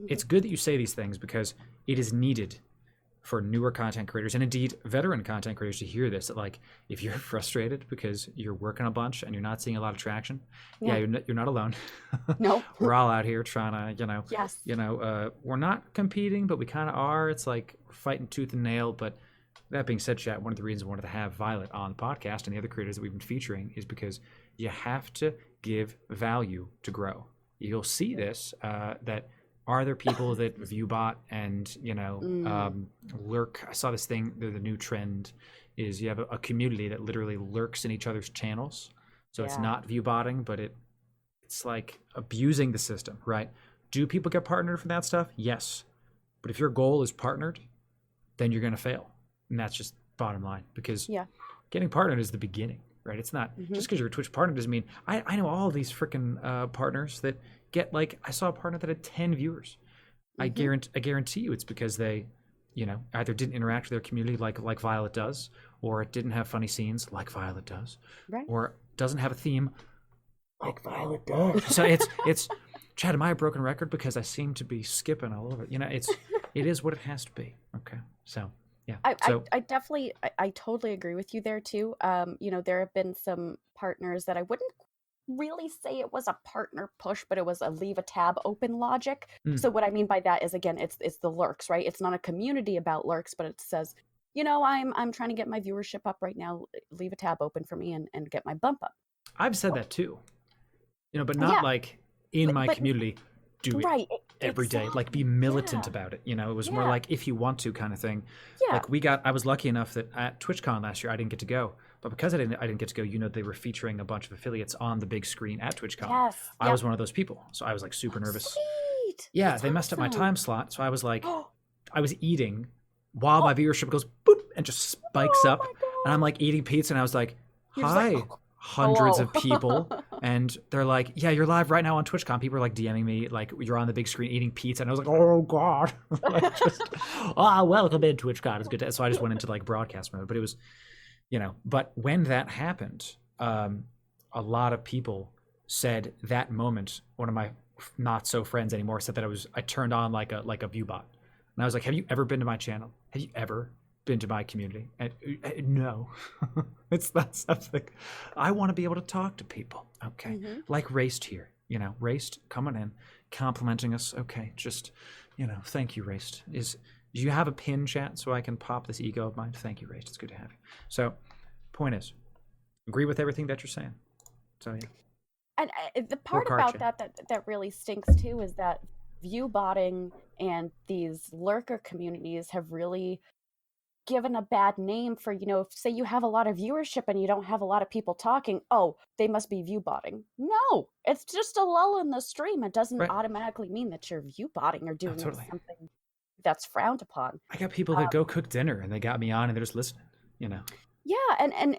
it's good that you say these things because it is needed for newer content creators and indeed veteran content creators to hear this. That like, if you're frustrated because you're working a bunch and you're not seeing a lot of traction, you're not alone. No, we're all out here trying to, yes, we're not competing, but we kind of are. It's like we're fighting tooth and nail. But that being said, chat, one of the reasons I wanted to have Violet on the podcast and the other creators that we've been featuring is because you have to give value to grow. You'll see this, that are there people that viewbot and, lurk? I saw this thing, the new trend is you have a community that literally lurks in each other's channels. So it's not viewbotting, but it's like abusing the system, right? Do people get partnered for that stuff? Yes. But if your goal is partnered, then you're going to fail. And that's just bottom line because getting partnered is the beginning. right? It's not just because you're a Twitch partner doesn't mean I know all these freaking partners that get like I saw a partner that had 10 viewers. I guarantee you it's because they, either didn't interact with their community like Violet does, or it didn't have funny scenes like Violet does, right, or doesn't have a theme like Violet does. So it's Chad, am I a broken record because I seem to be skipping all over? It is what it has to be. Okay, so yeah. I definitely, I totally agree with you there too. There have been some partners that I wouldn't really say it was a partner push, but it was a leave a tab open logic. So what I mean by that is, again, it's the lurks, right? It's not a community about lurks, but it says, I'm trying to get my viewership up right now. Leave a tab open for me and get my bump up. I've said that too, but not like in my community. Do it right, every day, like be militant about it. It was more like if you want to kind of thing. Yeah. Like I was lucky enough that at TwitchCon last year I didn't get to go, but because I didn't get to go, they were featuring a bunch of affiliates on the big screen at TwitchCon. Yes. I was one of those people, so I was like super nervous. Sweet. Yeah, That's they messed up my awesome. time slot, so I was like, I was eating while my viewership goes boop and just spikes up, and I'm like eating pizza, and I was like, hi. Hundreds of people, and they're like, yeah, you're live right now on TwitchCon. People are like DMing me like you're on the big screen eating pizza, and I was like, oh god. Welcome in TwitchCon. It's good so I just went into like broadcast mode, but it was but when that happened, a lot of people said that moment, one of my not so friends anymore said that I turned on like a view bot, and I was like, have you ever been to my channel? Have you ever been to my community? And no. It's not something. I want to be able to talk to people. Okay. Like Raced here, Raced coming in, complimenting us. Okay. Just, thank you, Raced. Do you have a pin, chat, so I can pop this ego of mine? Thank you, Raced. It's good to have you. So point is, agree with everything that you're saying. So yeah. And the part about that really stinks too is that view botting and these lurker communities have really given a bad name for, say you have a lot of viewership and you don't have a lot of people talking, they must be view botting. No, it's just a lull in the stream. It doesn't automatically mean that you're view botting or doing something that's frowned upon. I got people that go cook dinner and they got me on and they're just listening, Yeah, and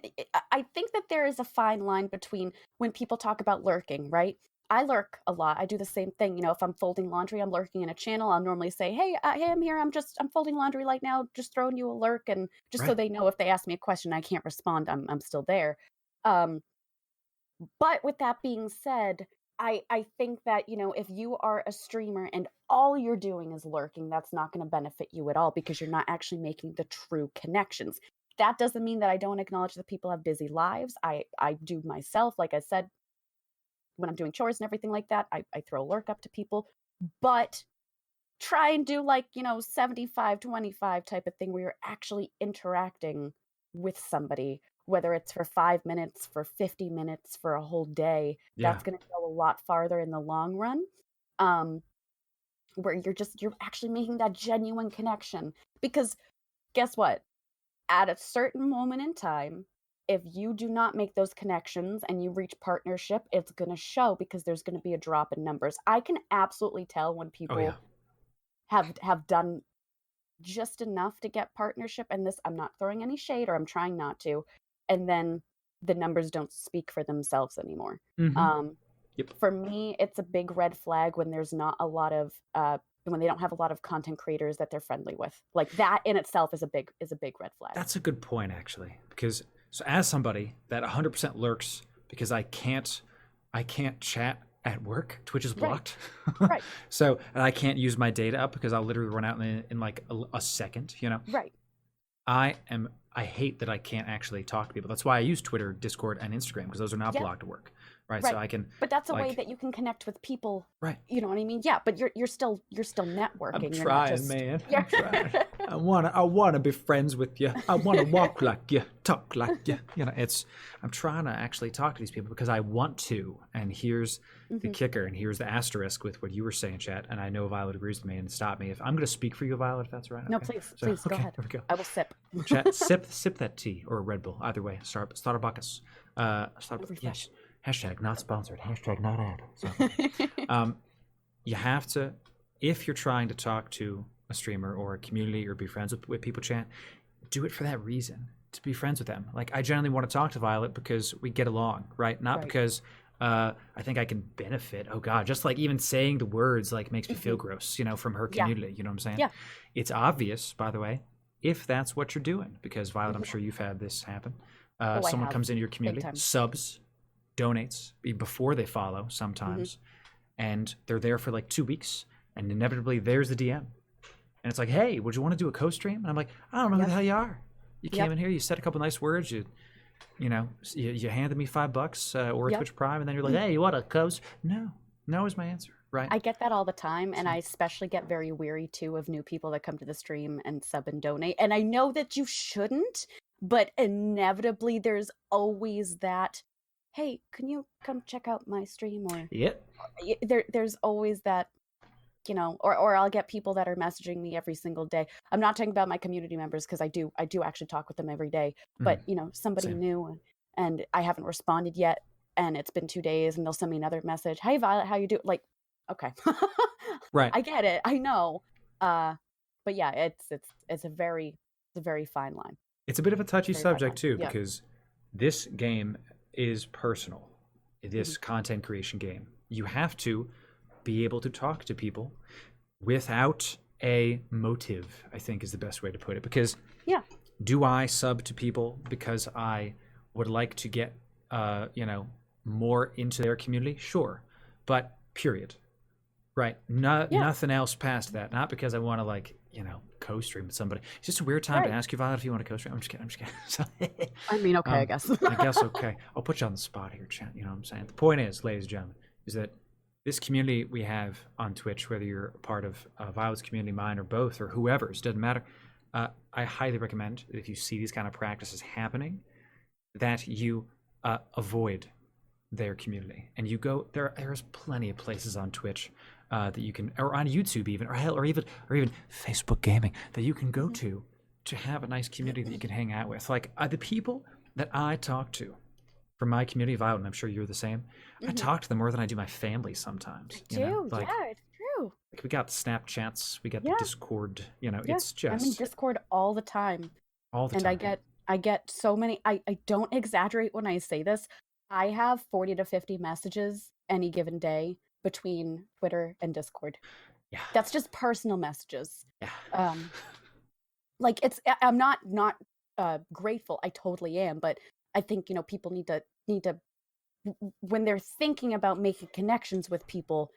I think that there is a fine line between when people talk about lurking, right? I lurk a lot. I do the same thing. If I'm folding laundry, I'm lurking in a channel. I'll normally say, hey, I'm here. I'm folding laundry right now. Just throwing you a lurk. And just so they know if they ask me a question, I can't respond. I'm still there. But with that being said, I think that, if you are a streamer and all you're doing is lurking, that's not going to benefit you at all because you're not actually making the true connections. That doesn't mean that I don't acknowledge that people have busy lives. I do myself, like I said, when I'm doing chores and everything like that, I throw a lurk up to people, but try and do 75-25 type of thing where you're actually interacting with somebody, whether it's for 5 minutes, for 50 minutes, for a whole day. That's going to go a lot farther in the long run, where you're actually making that genuine connection. Because guess what? At a certain moment in time, if you do not make those connections and you reach partnership, it's going to show because there's going to be a drop in numbers. I can absolutely tell when people have done just enough to get partnership, and this, I'm not throwing any shade, or I'm trying not to, and then the numbers don't speak for themselves anymore. For me, it's a big red flag when there's not a lot of when they don't have a lot of content creators that they're friendly with. Like that in itself is a big red flag. That's a good point, actually, because so as somebody that 100% lurks because I can't chat at work, Twitch is blocked. Right. So, and I can't use my data up because I'll literally run out in like a second, Right. I hate that I can't actually talk to people. That's why I use Twitter, Discord, and Instagram, because those are not blocked at work. Right. So I can. But that's a way that you can connect with people. Right. You know what I mean? Yeah. But you're still networking. I'm trying, man. I'm trying. I wanna be friends with you. I wanna walk like you, talk like you. I'm trying to actually talk to these people because I want to. And here's the kicker, and here's the asterisk with what you were saying, chat. And I know Violet agrees with me and stop me if I'm gonna speak for you, Violet. If that's right. No, please go ahead. There we go. I will sip. Chat, sip that tea or a Red Bull. Either way, Starbucks. Yes. Hashtag not sponsored. Hashtag not ad. So, you have to, if you're trying to talk to a streamer or a community or be friends with people, chat, do it for that reason. to be friends with them. Like I genuinely want to talk to Violet because we get along, right? Not Right. because I think I can benefit. Oh God, just like even saying the words like makes me feel gross, from her Yeah. community. You know what I'm saying? Yeah. It's obvious, by the way, if that's what you're doing, because Violet, I'm Mhm. sure you've had this happen. Oh, I Someone have. comes into your Big community, time. subs, donates before they follow Hmm. sometimes, and they're there for like 2 weeks, and inevitably there's the DM, and it's like, hey, would you want to do a co-stream? And I'm like, I don't know who Yep. the hell you are. You came Yep. in here, you said a couple nice words, you handed me $5 or a Yep. Twitch Prime, and then you're like, hey, you want a coast? No is my answer, right? I get that all the time, and I especially get very weary too of new people that come to the stream and sub and donate. And I know that you shouldn't, but inevitably there's always that, hey, can you come check out my stream? Or Yep. there's always that, or I'll get people that are messaging me every single day. I'm not talking about my community members because I do actually talk with them every day. But somebody Same. new and I haven't responded yet, and it's been 2 days, and they'll send me another message. Hey Violet, how you do? Like, okay, Right. I get it. I know. But yeah, it's a very fine line. It's a bit of a touchy Very fine subject line. too, Yeah. because this game is personal. This Mhm. content creation game, you have to be able to talk to people without a motive, I think is the best way to put it. Because Yeah. do I sub to people because I would like to get, more into their community? Sure. But period. Right. Yeah. Nothing else past that. Not because I want to co-stream with somebody. It's just a weird time to Right. ask you, Violet, if you want to co-stream. I'm just kidding. I mean, okay, I guess. I guess okay. I'll put you on the spot here, chat. You know what I'm saying? The point is, ladies and gentlemen, is that this community we have on Twitch, whether you're a part of Violet's community, mine, or both, or whoever's, doesn't matter. I highly recommend that if you see these kind of practices happening, that you avoid their community and you go there. There's plenty of places on Twitch that you can, or on YouTube even, or hell, or even Facebook gaming that you can go to have a nice community that you can hang out with. Like the people that I talk to from my community of Violet, and I'm sure you're the same. I talk to them more than I do my family sometimes. Yeah, it's true. Like we got the Snapchats, we got Yeah. the Discord. Yeah. It's just I'm in Discord all the time. all the And time. I get so many. I don't exaggerate when I say this. I have 40 to 50 messages any given day between Twitter and Discord. Yeah. That's just personal messages. Yeah. Like I'm not grateful. I totally am, but I think people need to when they're thinking about making connections with people,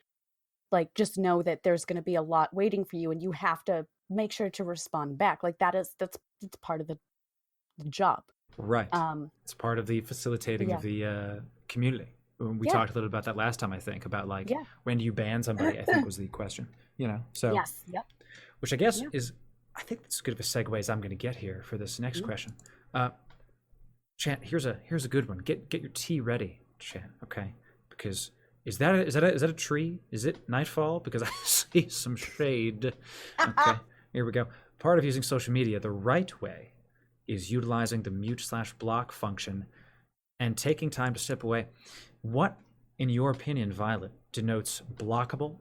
like just know that there's going to be a lot waiting for you, and you have to make sure to respond back. Like that's part of the job. Right. It's part of the facilitating of the community. We talked a little about that last time, I think, about when do you ban somebody, I think was the question. So Yes. Yep. which I guess is, I think that's as good of a segue as I'm going to get here for this next question. Chat, here's a good one. Get your tea ready, chat. Okay, because is that a tree? Is it nightfall? Because I see some shade. Okay, here we go. Part of using social media the right way is utilizing the mute/block function and taking time to step away. What, in your opinion, Violet, denotes blockable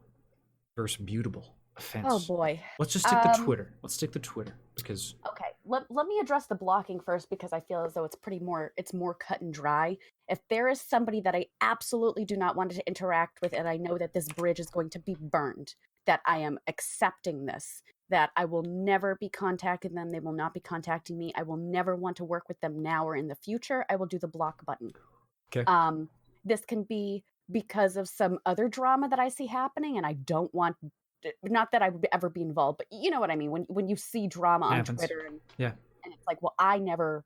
versus mutable offense? Oh boy. Let's just stick to Twitter. Let's stick to Twitter because Okay. Let me address the blocking first, because I feel as though it's more cut and dry. If there is somebody that I absolutely do not want to interact with, and I know that this bridge is going to be burned, that I am accepting this, that I will never be contacting them, they will not be contacting me, I will never want to work with them now or in the future, I will do the block button. Okay. This can be because of some other drama that I see happening, and I don't want, not that I would ever be involved, but you know what I mean, when you see drama on Twitter and it's like, well, I never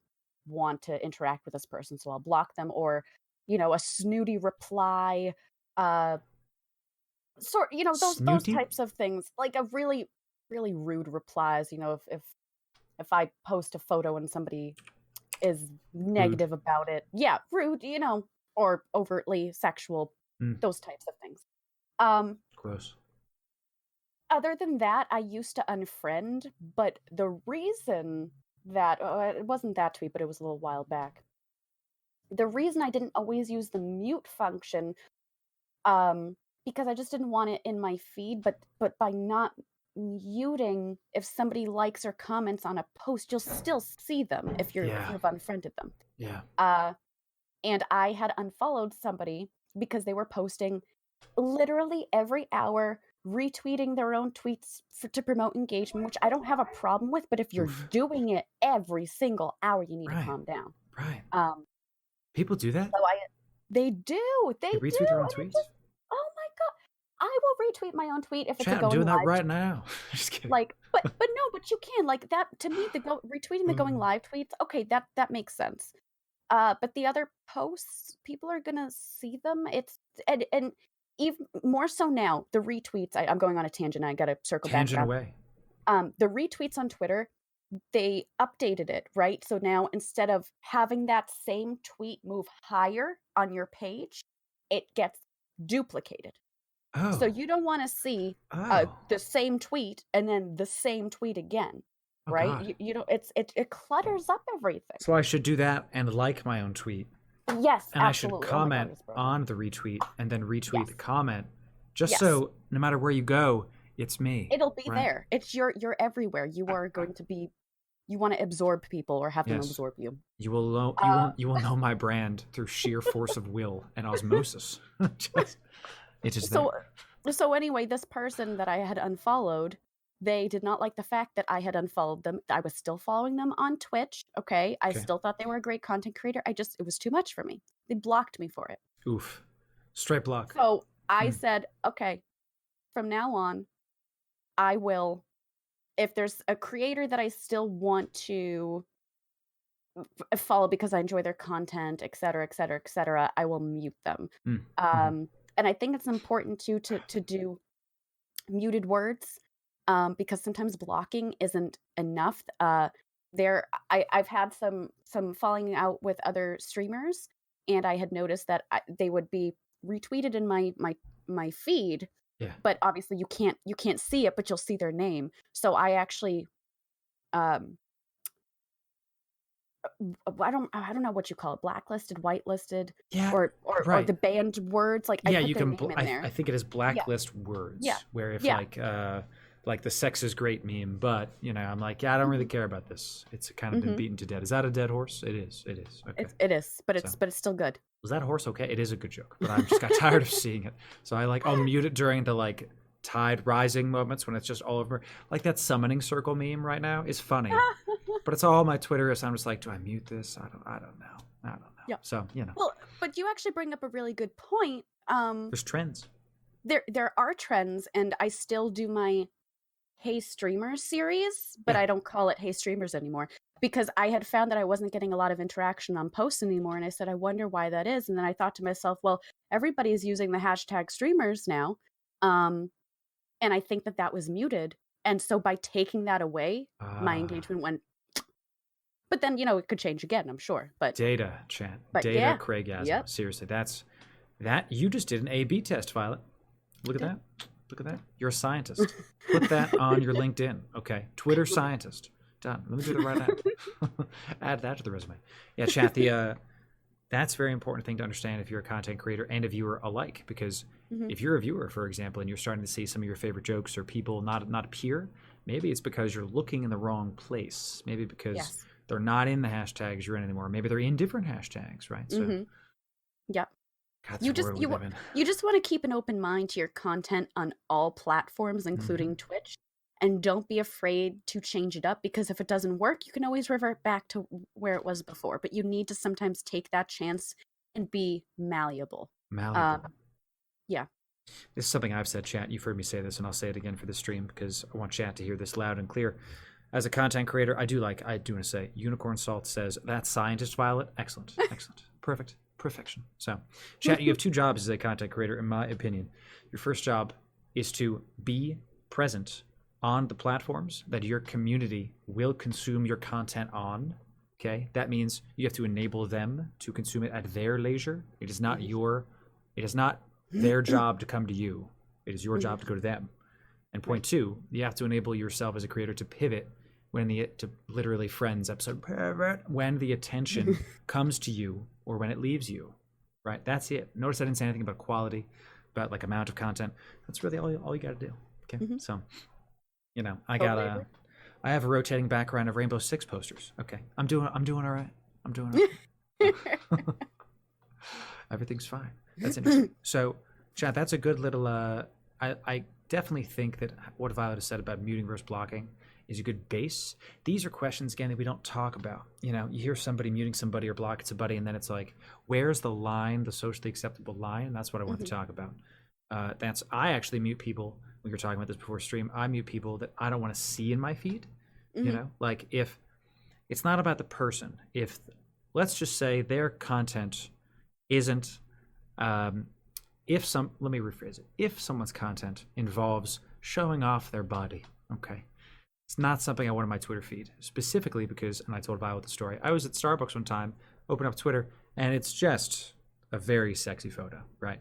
want to interact with this person, so I'll block them. Or a snooty reply, those types of things, like a really rude replies. If I post a photo and somebody is negative about it, rude, or overtly sexual, those types of things. Gross. Other than that, I used to unfriend, but the reason that it wasn't that tweet, but it was a little while back. The reason I didn't always use the mute function, because I just didn't want it in my feed, but by not muting if somebody likes or comments on a post. You'll still see them if you've unfriended them. Yeah. And I had unfollowed somebody because they were posting literally every hour, retweeting their own tweets to promote engagement, which I don't have a problem with. But if you're doing it every single hour, you need to calm down. Right. Um, People do that? so they do. They retweet do. their own And tweets? oh my God. I will retweet my own tweet if it's Chat, a going I'm doing that live. right now. Just kidding. Like, but no, but you can, like, that to me, retweeting the going live tweets, okay, that makes sense. But the other posts, people are gonna see them. And even more so now, the retweets. I'm going on a tangent. I gotta circle back. Tangent away. The retweets on Twitter, they updated it, right? So now instead of having that same tweet move higher on your page, it gets duplicated. Oh. So you don't want to see the same tweet and then the same tweet again, right? You don't. It clutters up everything. So I should do that and like my own tweet. Yes, and absolutely. I should comment on the retweet and then retweet the comment, just so no matter where you go, it's me. It'll be there. It's you're everywhere. You are going to be. You want to absorb people or have them absorb you. You will know my brand through sheer force of will and osmosis. It's just so anyway, this person that I had unfollowed, they did not like the fact that I had unfollowed them. I was still following them on Twitch. Okay. I still thought they were a great content creator. It was too much for me. They blocked me for it. Oof. Straight block. So I said, okay, from now on, I will, if there's a creator that I still want to follow because I enjoy their content, et cetera, et cetera, et cetera, I will mute them. And I think it's important to do muted words because sometimes blocking isn't enough. I've had some falling out with other streamers, and I had noticed that they would be retweeted in my feed. Yeah. But obviously you can't see it, but you'll see their name. So I actually I don't know what you call it, blacklisted, whitelisted, or the banned words. Like I put you their can. name in there. I think it is blacklist words. Yeah. Where if like the sex is great meme, but I'm like, I don't really care about this. It's kind of been beaten to death. Is that a dead horse? It is. It is. Okay. It is, but it's still good. Was that horse okay? It is a good joke, but I just got tired of seeing it. So I'll mute it during the tide rising moments when it's just all over. Like that summoning circle meme right now is funny. But it's all my Twitter, so I'm just like, do I mute this? I don't know. Yeah. So, Well, but you actually bring up a really good point. There's trends. There are trends, and I still do my Hey Streamers series, but I don't call it Hey Streamers anymore because I had found that I wasn't getting a lot of interaction on posts anymore, and I said, I wonder why that is. And then I thought to myself, well, everybody is using the hashtag streamers now, and I think that was muted. And so by taking that away, my engagement went. But then, it could change again, I'm sure. But data, chat. Data, Craigasm. Yep. Seriously, that you just did an A/B test, Violet. Look at that. Look at that. You're a scientist. Put that on your LinkedIn. Okay. Twitter scientist. Done. Let me do it right now. Add that to the resume. Yeah, chat. That's a very important thing to understand if you're a content creator and a viewer alike. Because if you're a viewer, for example, and you're starting to see some of your favorite jokes or people not appear, maybe it's because you're looking in the wrong place. Maybe because they're not in the hashtags you're in anymore. Maybe they're in different hashtags, right? So, yeah. God, you just want to keep an open mind to your content on all platforms, including Twitch, and don't be afraid to change it up because if it doesn't work, you can always revert back to where it was before. But you need to sometimes take that chance and be malleable. Yeah. This is something I've said, chat. You've heard me say this, and I'll say it again for the stream because I want chat to hear this loud and clear. As a content creator, I do want to say, Unicorn Salt says, that scientist, Violet, excellent, excellent, perfect, perfection. So, chat, you have two jobs as a content creator, in my opinion. Your first job is to be present on the platforms that your community will consume your content on. Okay, that means you have to enable them to consume it at their leisure. It is not their job to come to you. It is your job to go to them. And point two, you have to enable yourself as a creator to pivot to literally Friends episode, when the attention comes to you or when it leaves you, right? That's it. Notice I didn't say anything about quality, about amount of content. That's really all you got to do. Okay, so You know, I Totally agree. have a rotating background of Rainbow Six posters. Okay, I'm doing all right. I'm doing all right. Everything's fine. That's interesting. So, Chad, that's a good little. I definitely think that what Violet has said about muting versus blocking is a good base. These are questions again that we don't talk about. You know, you hear somebody muting somebody or blocking somebody, and then it's like, where's the line, the socially acceptable line? And that's what I wanted to talk about. I actually mute people. We were talking about this before stream. I mute people that I don't want to see in my feed. You know, like if it's not about the person. If let's just say their content isn't let me rephrase it. If someone's content involves showing off their body, okay, it's not something I want in my Twitter feed, specifically because, and I told Violet the story, I was at Starbucks one time, opened up Twitter, and it's just a very sexy photo, right?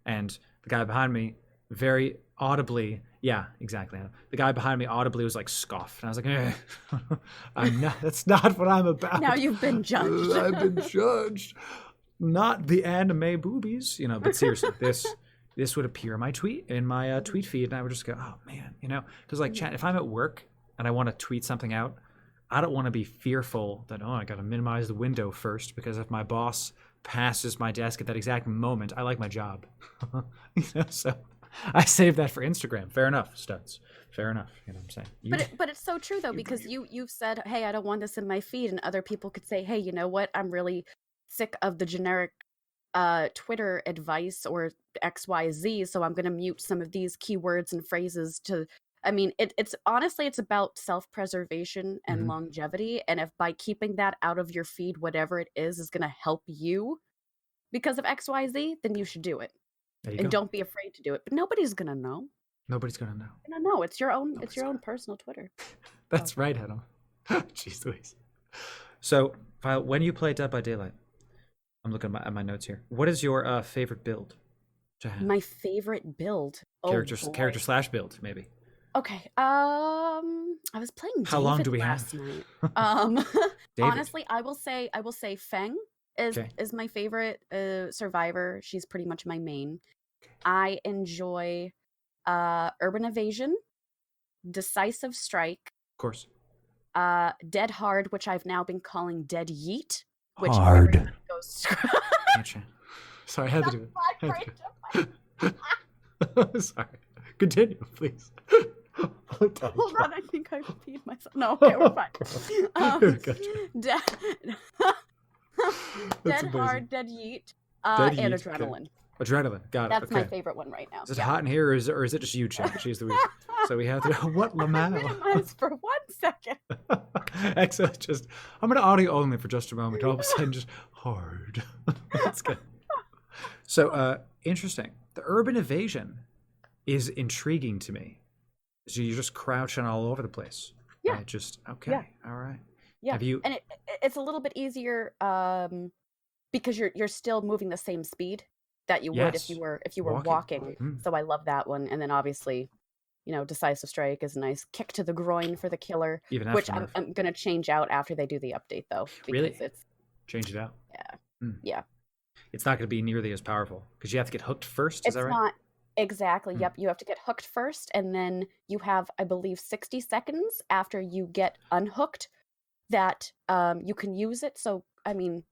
And the guy behind me very audibly, yeah, exactly, the guy behind me audibly was like scoffed, and I was like, I'm not, that's not what I'm about. Now you've been judged. I've been judged. Not the anime boobies, you know, but seriously, this would appear in my tweet tweet feed, and I would just go, oh man, you know, because like, chat, if I'm at work and I want to tweet something out, I don't want to be fearful that I got to minimize the window first, because if my boss passes my desk at that exact moment, I like my job, you know, so I save that for Instagram. Fair enough, studs. Fair enough. You know what I'm saying? But it's so true though, because you've said, hey, I don't want this in my feed, and other people could say, hey, you know what, I'm really sick of the generic Twitter advice or XYZ, so I'm going to mute some of these keywords and phrases to. I mean, it's honestly, it's about self-preservation and longevity, and if by keeping that out of your feed, whatever it is going to help you because of XYZ, then you should do it. And don't be afraid to do it. But nobody's going to know. Nobody's going to know. No, it's your own. It's your own personal Twitter. That's right, Adam. Jeez Louise. So, Violet, when you play Dead by Daylight, I'm looking at my notes here. What is your favorite build to have? My favorite build. Character slash build, maybe. Okay. I was playing David How long do we last have? night. Honestly, I will say Feng is my favorite survivor. She's pretty much my main. I enjoy Urban Evasion, Decisive Strike. Of course. Dead Hard, which I've now been calling Dead Yeet. Which Hard. Sorry, I had to do it. Sorry. Continue, please. Hold on, I think I peed myself. No, okay, we're fine. Dead Hard, Dead Yeet, and Adrenaline. Adrenaline, got it. That's my favorite one right now. Is it hot in here, or is it just you, Chad? She's the reason. So we have to know what Lamau. Minimize for 1 second. Excellent. Just I'm gonna audio only for just a moment. All of a sudden, just hard. That's good. So interesting. The Urban Evasion is intriguing to me. So you're just crouching all over the place. Yeah. Right? Just okay. Yeah. All right. Yeah. Have you? And it's a little bit easier because you're still moving the same speed that you would if you were walking. So I love that one. And then obviously, you know, Decisive Strike is a nice kick to the groin for the killer, which I'm going to change out after they do the update though. Really? Change it out. Yeah. Yeah. It's not going to be nearly as powerful because you have to get hooked first. Is that right? It's not. Exactly. Yep. You have to get hooked first, and then you have, I believe, 60 seconds after you get unhooked that you can use it. So, I mean,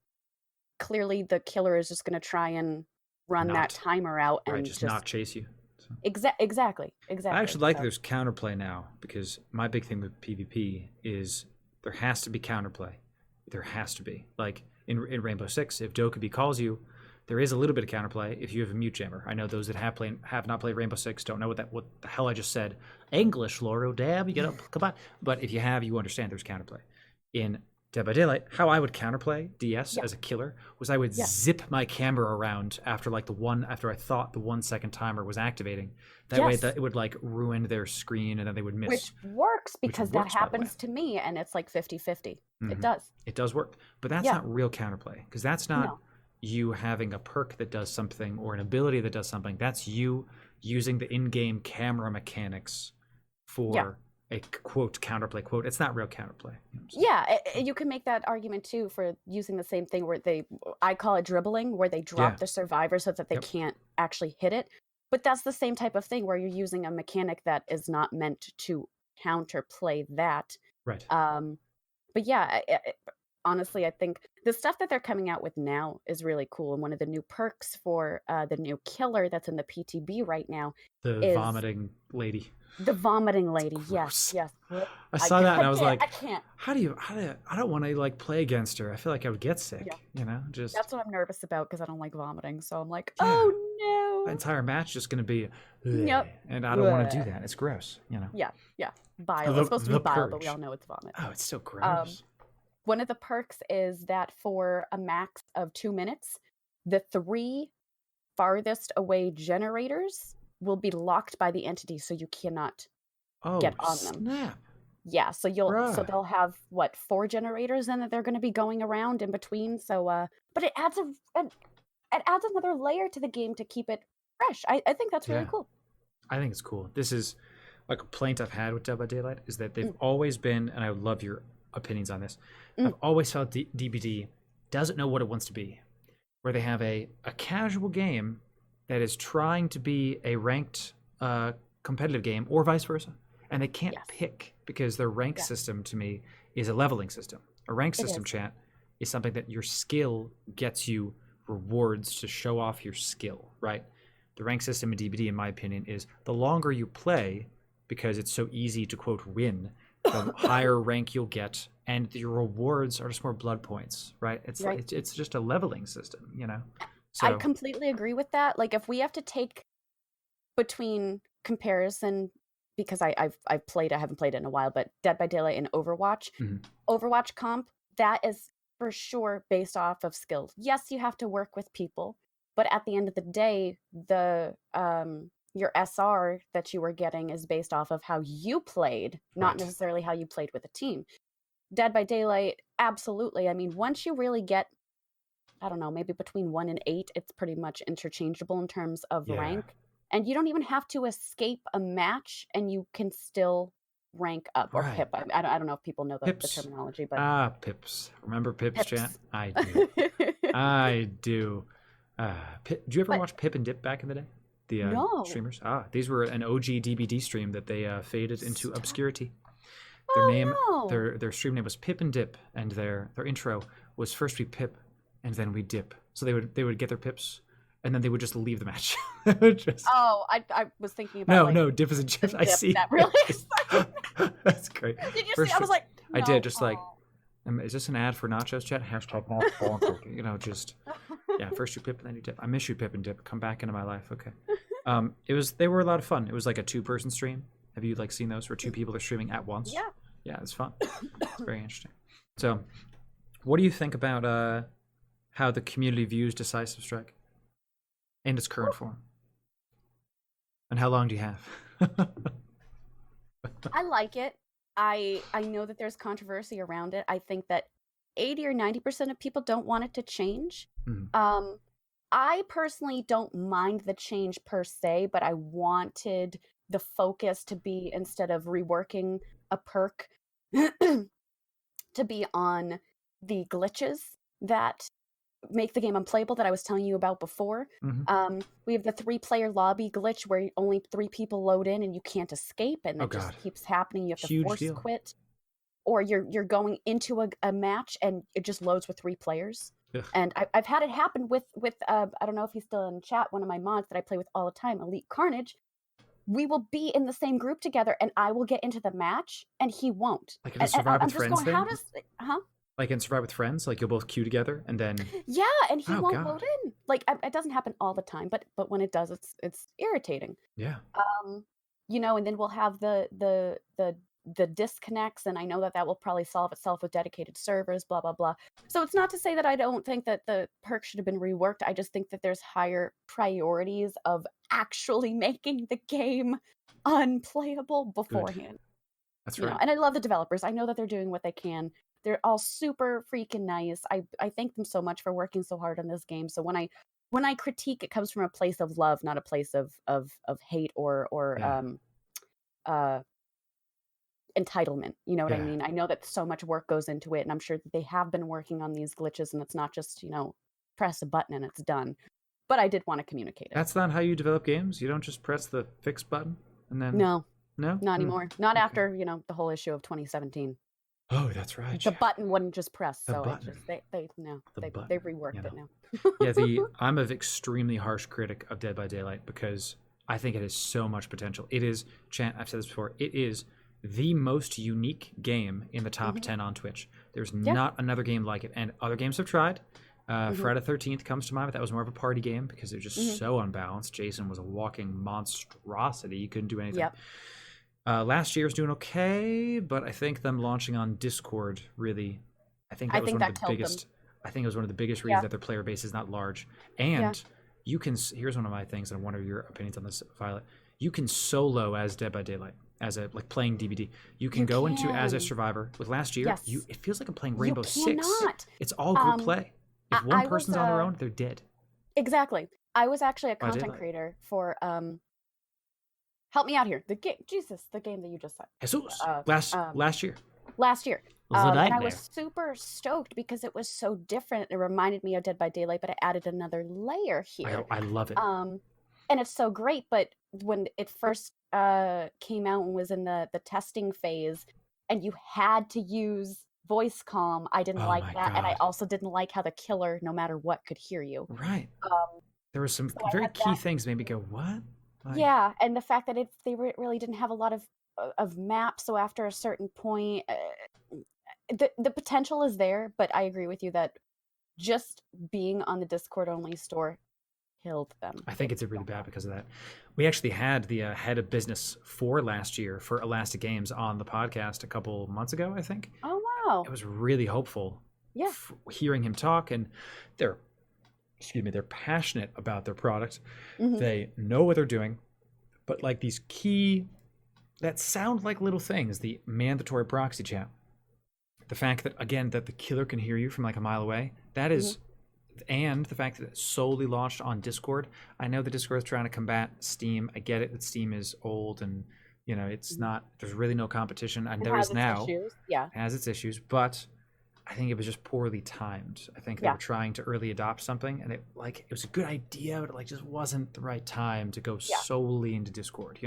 clearly the killer is just going to try and run that timer out and just not chase you. So. Exactly. I actually like there's counterplay now, because my big thing with PvP is there has to be counterplay. There has to be. Like in Rainbow Six, if Dokkaebi calls you, there is a little bit of counterplay if you have a mute jammer. I know those that have not played Rainbow Six don't know what the hell I just said. English, Laurel, damn, you get come on. But if you have, you understand there's counterplay. In Dead by Daylight, how I would counterplay DS as a killer was I would zip my camera around after I thought the 1 second timer was activating. That way that it would like ruin their screen and then they would miss. Which works because that happens to me and it's like 50-50. It does. It does work. But that's not real counterplay, because that's not you having a perk that does something or an ability that does something. That's you using the in-game camera mechanics for a quote counterplay quote. It's not real counterplay. You know you can make that argument too for using the same thing where I call it dribbling, where they drop the survivor so that they can't actually hit it. But that's the same type of thing where you're using a mechanic that is not meant to counterplay that. Right. But yeah, honestly, I think the stuff that they're coming out with now is really cool. And one of the new perks for the new killer that's in the PTB right now The is vomiting lady. the vomiting It's lady. Yes, gross. yes. I saw that and I was can't, like, I can't. I don't want to like play against her. I feel like I would get sick, Yeah, you know? Just that's what I'm nervous about because I don't like vomiting. So I'm like, yeah. oh The no. entire match just going to be Yep. and I don't want to do that. It's gross, you know. Yeah, yeah. Bile. It's supposed to be The bile, but we all purge. know it's vomit. Oh, it's so gross. One of the perks is that for a max of 2 minutes, the 3 farthest away generators will be locked by the entity, so you cannot get Oh, on them. snap. Yeah, so Bruh. they'll have what 4 generators, and that they're going to be going around in between. So, but it adds it adds another layer to the game to keep it fresh. I think that's really Yeah. cool. I think it's cool. This is a complaint I've had with Dead by Daylight is that they've Mm. always been, and I would love your opinions on this. Mm. I've always felt DBD doesn't know what it wants to be, where they have a casual game that is trying to be a ranked competitive game or vice versa, and they can't Yes. pick because their rank system to me is a leveling system. A rank system, is. chat, is something that your skill gets you rewards to show off your skill, right? The rank system in DBD, in my opinion, is the longer you play, because it's so easy to quote win, the higher rank you'll get, and your rewards are just more blood points, right? It's Right. like it's just a leveling system, you know. I So completely agree with that. Like if we have to take between comparison, because I've played, I haven't played it in a while, but Dead by Daylight and Overwatch, Mhm. Overwatch comp, that is for sure based off of skills. Yes, you have to work with people, but at the end of the day, the your SR that you were getting is based off of how you played, not Right. necessarily how you played with a team. Dead by Daylight, absolutely. I mean, once you really get, I don't know, maybe between 1 and 8, it's pretty much interchangeable in terms of Yeah. rank. And you don't even have to escape a match and you can still rank up or Right. pip. I don't know if people know the Pips. terminology, but Pips. Remember Pips, chat? pips. I do. I do. Did you ever But watch Pip and Dip back in the day? The no. streamers. These were an OG DBD stream that they faded into Stop. obscurity. Their Oh name, no. their stream name was Pip and Dip, and their intro was first we pip, and then we dip. So they would get their pips, and then they would just leave the match. Just... Oh, I was thinking about No, dip is a chips. the I dip. see. That really That's great. Did you First see? I was like, I no. did just like, Oh. is this an ad for nachos, chat? Hashtag nachos. You know, just yeah. First you pip, and then you dip. I miss you, Pip and Dip. Come back into my life, okay? They were a lot of fun. It was like a 2-person stream. Have you like seen those where 2 people are streaming at once? Yeah. Yeah, it's fun. It's very interesting. So, what do you think about how the community views Decisive Strike in its current form? And how long do you have? I like it. I know that there's controversy around it. I think that 80 or 90% of people don't want it to change. Mhm. I personally don't mind the change per se, but I wanted the focus to be, instead of reworking a perk, to be on the glitches that make the game unplayable that I was telling you about before. Mhm. We have the 3-player lobby glitch where only 3 people load in and you can't escape, and Oh it just God. keeps happening. You have to Huge force deal. quit, or you're going into a match and it just loads with 3 players. Ugh. And I've had it happen with I don't know if he's still in chat, one of my mods that I play with all the time, Elite Carnage. We will be in the same group together, and I will get into the match, and he won't. Like in a And Survive I'm with just Friends going, how thing? does, Like in Survive with Friends, like you'll both queue together and then Yeah, and he oh won't God. load in. Like it doesn't happen all the time, but when it does, it's irritating. Yeah. You know, and then we'll have the disconnects, and I know that will probably solve itself with dedicated servers, blah blah blah. So it's not to say that I don't think that the perk should have been reworked. I just think that there's higher priorities of actually making the game unplayable Good. beforehand. That's You right. know, and I love the developers. I know that they're doing what they can. They're all super freaking nice. I thank them so much for working so hard on this game. So when I critique, it comes from a place of love, not a place of hate or Yeah. entitlement. You know what I Yeah. mean? I know that so much work goes into it, and I'm sure that they have been working on these glitches, and it's not just, you know, press a button and it's done. But I did want to communicate it. That's not how you develop games. You don't just press the fix button and then No. No? Not anymore. Not Okay. after, the whole issue of 2017. Oh, that's right. The button wouldn't just press, The so it button. just they no, The they button, reworked it now. Yeah, I'm an extremely harsh critic of Dead by Daylight because I think it has so much potential. It is, I've said this before, it is the most unique game in the top 10 on Twitch. There's not another game like it, and other games have tried. Friday the 13th comes to mind, but that was more of a party game because it was just so unbalanced. Jason was a walking monstrosity. You couldn't do anything. Yep. Last year was doing okay, but I think them launching on Discord really, I think that was one of the biggest. I think it was one of the biggest reasons that their player base is not large. And you can. Here's one of my things, and I wonder your opinions on this, Violet. You can solo as Dead by Daylight, as a playing DBD. You can go into as a survivor. With last year, it feels like I'm playing Rainbow Six. It's all group play. If one person's on their own, they're dead. Exactly. I was actually a content creator for help me out here. The game, Jesus, the game that you just said. Jesus. Last year. Last year. It was a nightmare. And I was super stoked because it was so different. It reminded me of Dead by Daylight, but it added another layer here. I love it. And it's so great, but when it first came out and was in the testing phase, and you had to use voice comm, I didn't like that. God. And I also didn't like how the killer, no matter what, could hear you. Right. There were some very key things that made me go, what? Yeah, and the fact that they really didn't have a lot of maps, so after a certain point, the potential is there, but I agree with you that just being on the Discord only store killed them. I think it's really bad because of that. We actually had the head of business for last year for Elastic Games on the podcast a couple months ago, I think. Oh wow! It was really hopeful. Yeah. Hearing him talk, and they're passionate about their product. They know what they're doing, but like these key that sound like little things, the mandatory proxy chat, the fact that again that the killer can hear you from like a mile away, that is, and the fact that it's solely launched on Discord. I know the Discord is trying to combat Steam. I get it that Steam is old and it's not. There's really no competition, and there is now. It has its issues, but I think it was just poorly timed. I think they were trying to early adopt something, and it was a good idea, but it just wasn't the right time to go solely into Discord.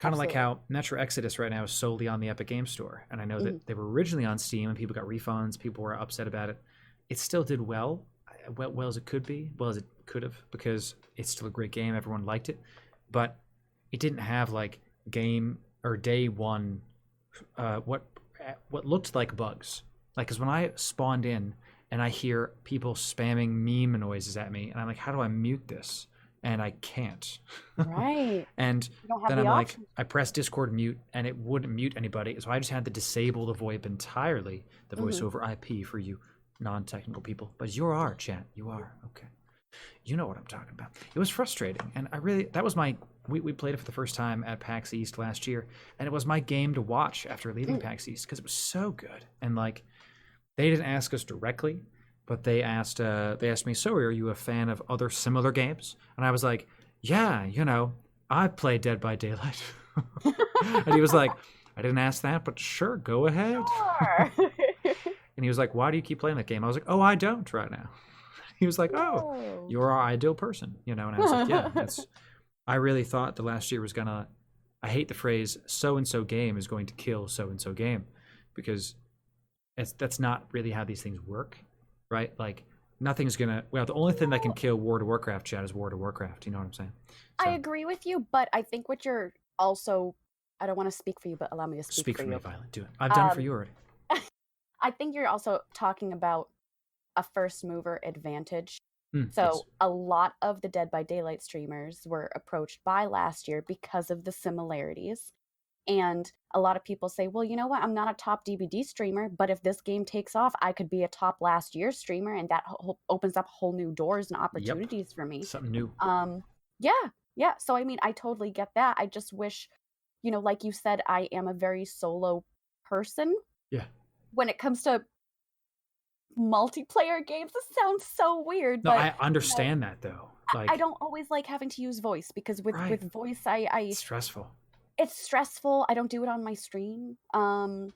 Kind of like how Metro Exodus right now is solely on the Epic Game Store, and I know that they were originally on Steam, and people got refunds. People were upset about it. It still did well as it could be, well as it could have, because it's still a great game. Everyone liked it, but it didn't have like game or day one what looked like bugs. Like, because when I spawned in and I hear people spamming meme noises at me, and I'm like, how do I mute this? And I can't. Right. And then I'm like, I press Discord mute, and it wouldn't mute anybody. So I just had to disable the VoIP entirely, the voice over IP for you non-technical people. But you are, chat. You are. Okay. You know what I'm talking about. It was frustrating. And that was we played it for the first time at PAX East last year, and it was my game to watch after leaving PAX East because it was so good. And like, they didn't ask us directly, but they asked me, so are you a fan of other similar games? And I was like, yeah, I play Dead by Daylight. And he was like, I didn't ask that, but sure, go ahead. Sure. And he was like, why do you keep playing that game? I was like, oh, I don't right now. He was like, oh, you're our ideal person, And I was like, yeah, I really thought the last year was gonna, I hate the phrase so-and-so game is going to kill so-and-so game, because that's not really how these things work, right? Like, nothing's gonna. Well, the only thing that can kill World of Warcraft, chat, is World of Warcraft. You know what I'm saying? So, I agree with you, but I think what you're also. I don't want to speak for you, but allow me to speak for you. Speak for me, Violet. Do it. I've done it for you already. I think you're also talking about a first mover advantage. So a lot of the Dead by Daylight streamers were approached by last year because of the similarities. And a lot of people say, well, you know what? I'm not a top DBD streamer, but if this game takes off, I could be a top last year streamer, and that opens up whole new doors and opportunities for me. Something new. Yeah. So, I mean, I totally get that. I just wish, like you said, I am a very solo person. Yeah. When it comes to multiplayer games, this sounds so weird. No, but, I understand that, though. Like, I don't always like having to use voice, because with voice, it's stressful. It's stressful. I don't do it on my stream. We'll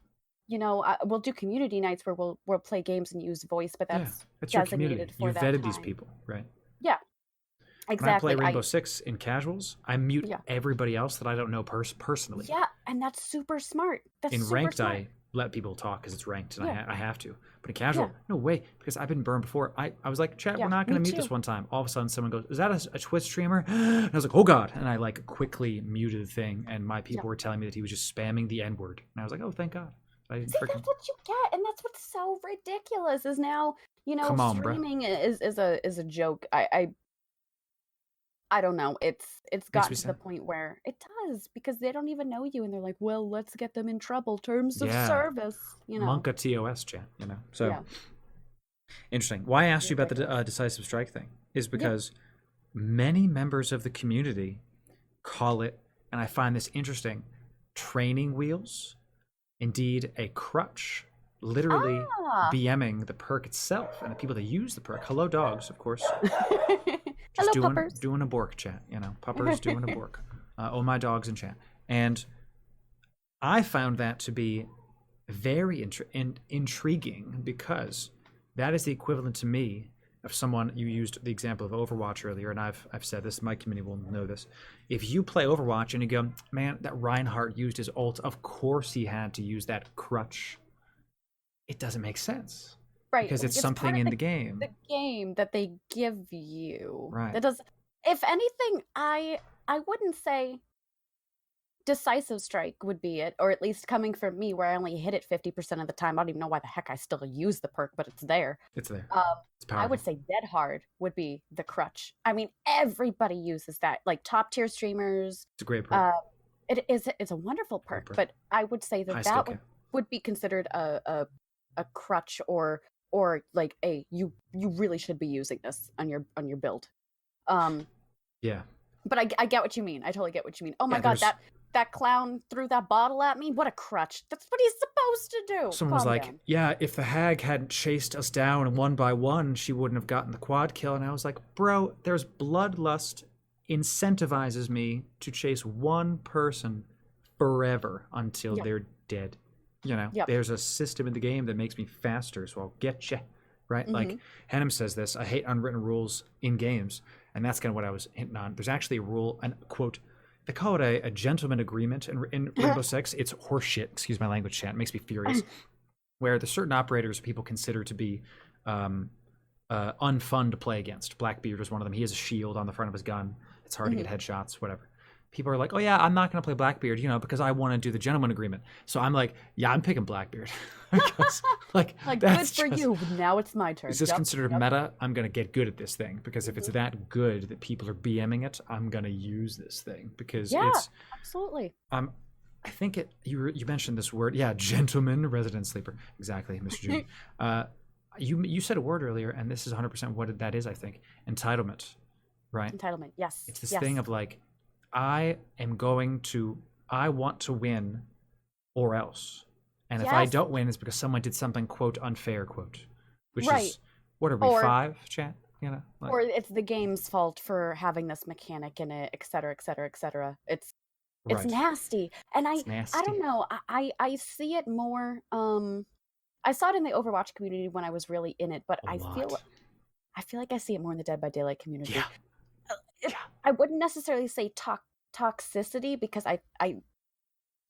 do community nights where we'll play games and use voice, but that's your designated community. for You that vetted time. these people, right? Yeah. When I play Exactly. Rainbow Six in casuals, I mute Yeah. everybody else that I don't know personally. Yeah, and that's super smart. That's In super ranked, smart. I let people talk because it's ranked and Yeah. I have to. But in Yeah. casual, no way, because I've been burned before. I was like, chat, we're Yeah. not Me going to mute too. this one time. All of a sudden, someone goes, is that a Twitch streamer? And I was like, oh God. And I like quickly muted the thing. And my Yeah. people were telling me that he was just spamming the N word. And I was like, oh, thank God. I didn't See, freaking that's what you get, and that's what's so ridiculous. Is now come on, bro. streaming is a joke. I don't know. It's Makes me gotten to the sad. point where it does because they don't even know you, and they're like, well, let's get them in trouble. Terms of Yeah. service. Monka TOS chat, So Yeah. interesting. Why I asked you about the Ridiculous. decisive strike thing is Yeah. because many members of the community call it, and I find this interesting, training wheels, indeed a crutch, literally Ah. BMing the perk itself and the people that use the perk. Hello, dogs, of course. Just Hello, puppers. doing a bork chat, puppers doing a bork. Oh, my dog's in chat. And I found that to be very intriguing because that is the equivalent to me of someone. You used the example of Overwatch earlier, and I've said this. My community will know this. If you play Overwatch and you go, man, that Reinhardt used his ult. Of course he had to use that crutch. It doesn't make sense. Right. Because it's something in the game. The game that they give you. Right. That does. If anything, I wouldn't say decisive strike would be it, or at least coming from me, where I only hit it 50% of the time. I don't even know why the heck I still use the perk, but it's there. It's there. It's I would powerful. say dead hard would be the crutch. I mean, everybody uses that. Like top tier streamers. It's a great perk. It's a wonderful perk, but I would say I that still would be considered a crutch or like a you really should be using this on your build. Yeah. But I get what you mean. I totally get what you mean. Oh my Yeah, God, that clown threw that bottle at me. What a crutch. That's what he's supposed to do. Someone was Calm like, down. yeah, if the hag hadn't chased us down one by one, she wouldn't have gotten the quad kill. And I was like, bro, there's bloodlust incentivizes me to chase one person forever until they're dead. There's a system in the game that makes me faster, so I'll get you. Right? Mm-hmm. Like, Hanem says this, I hate unwritten rules in games. And that's kind of what I was hinting on. There's actually a rule, and quote, they call it a gentleman agreement in Rainbow Six. It's horseshit. Excuse my language, chat. It makes me furious. Where there's certain operators people consider to be unfun to play against. Blackbeard is one of them. He has a shield on the front of his gun. It's hard to get headshots, whatever. People are like, oh yeah, I'm not going to play Blackbeard, because I want to do the gentleman agreement. So I'm like, yeah, I'm picking Blackbeard. Because, like good for you. Now it's my turn. Is this considered meta? I'm going to get good at this thing. Because if it's that good that people are BMing it, I'm going to use this thing. Because it's... absolutely. I think you mentioned this word. Yeah, gentleman, resident sleeper. Exactly, Mr. June. You said a word earlier, and this is 100% what that is, I think. Entitlement, right? Entitlement, yes. It's this thing of like, I want to win or else. And if I don't win, it's because someone did something, quote, unfair, quote. Which is, what are we, 5, chat? Or it's the game's fault for having this mechanic in it, et cetera, et cetera, et cetera. It's nasty. And I don't know. I see it more. I saw it in the Overwatch community when I was really in it, but I feel like I see it more in the Dead by Daylight community. Yeah. I wouldn't necessarily say toxicity because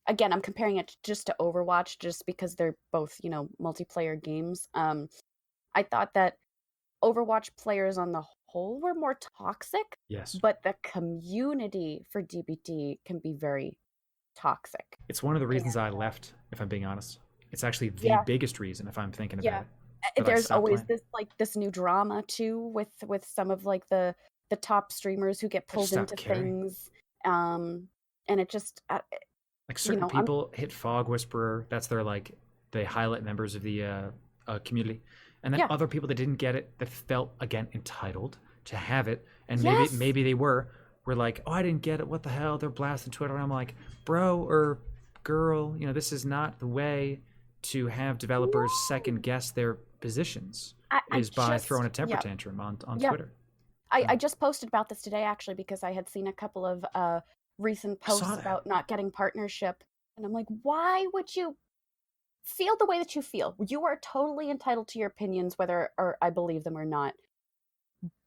again, I'm comparing it just to Overwatch just because they're both, multiplayer games. I thought that Overwatch players on the whole were more toxic. Yes. But the community for DBD can be very toxic. It's one of the reasons I left, if I'm being honest. It's actually the biggest reason, if I'm thinking about it. There's always this new drama too with some of like the top streamers who get pulled into things. And it just like certain people hit Fog Whisperer. That's their they highlight members of the community, and then other people that didn't get it that felt again entitled to have it, and maybe they were like, oh, I didn't get it. What the hell? They're blasting Twitter, and I'm like, bro or girl, this is not the way to have developers second guess their positions. By throwing a temper tantrum on Twitter. I just posted about this today actually because I had seen a couple of recent posts about not getting partnership, and I'm like, why would you feel the way that you feel? You are totally entitled to your opinions, whether or I believe them or not.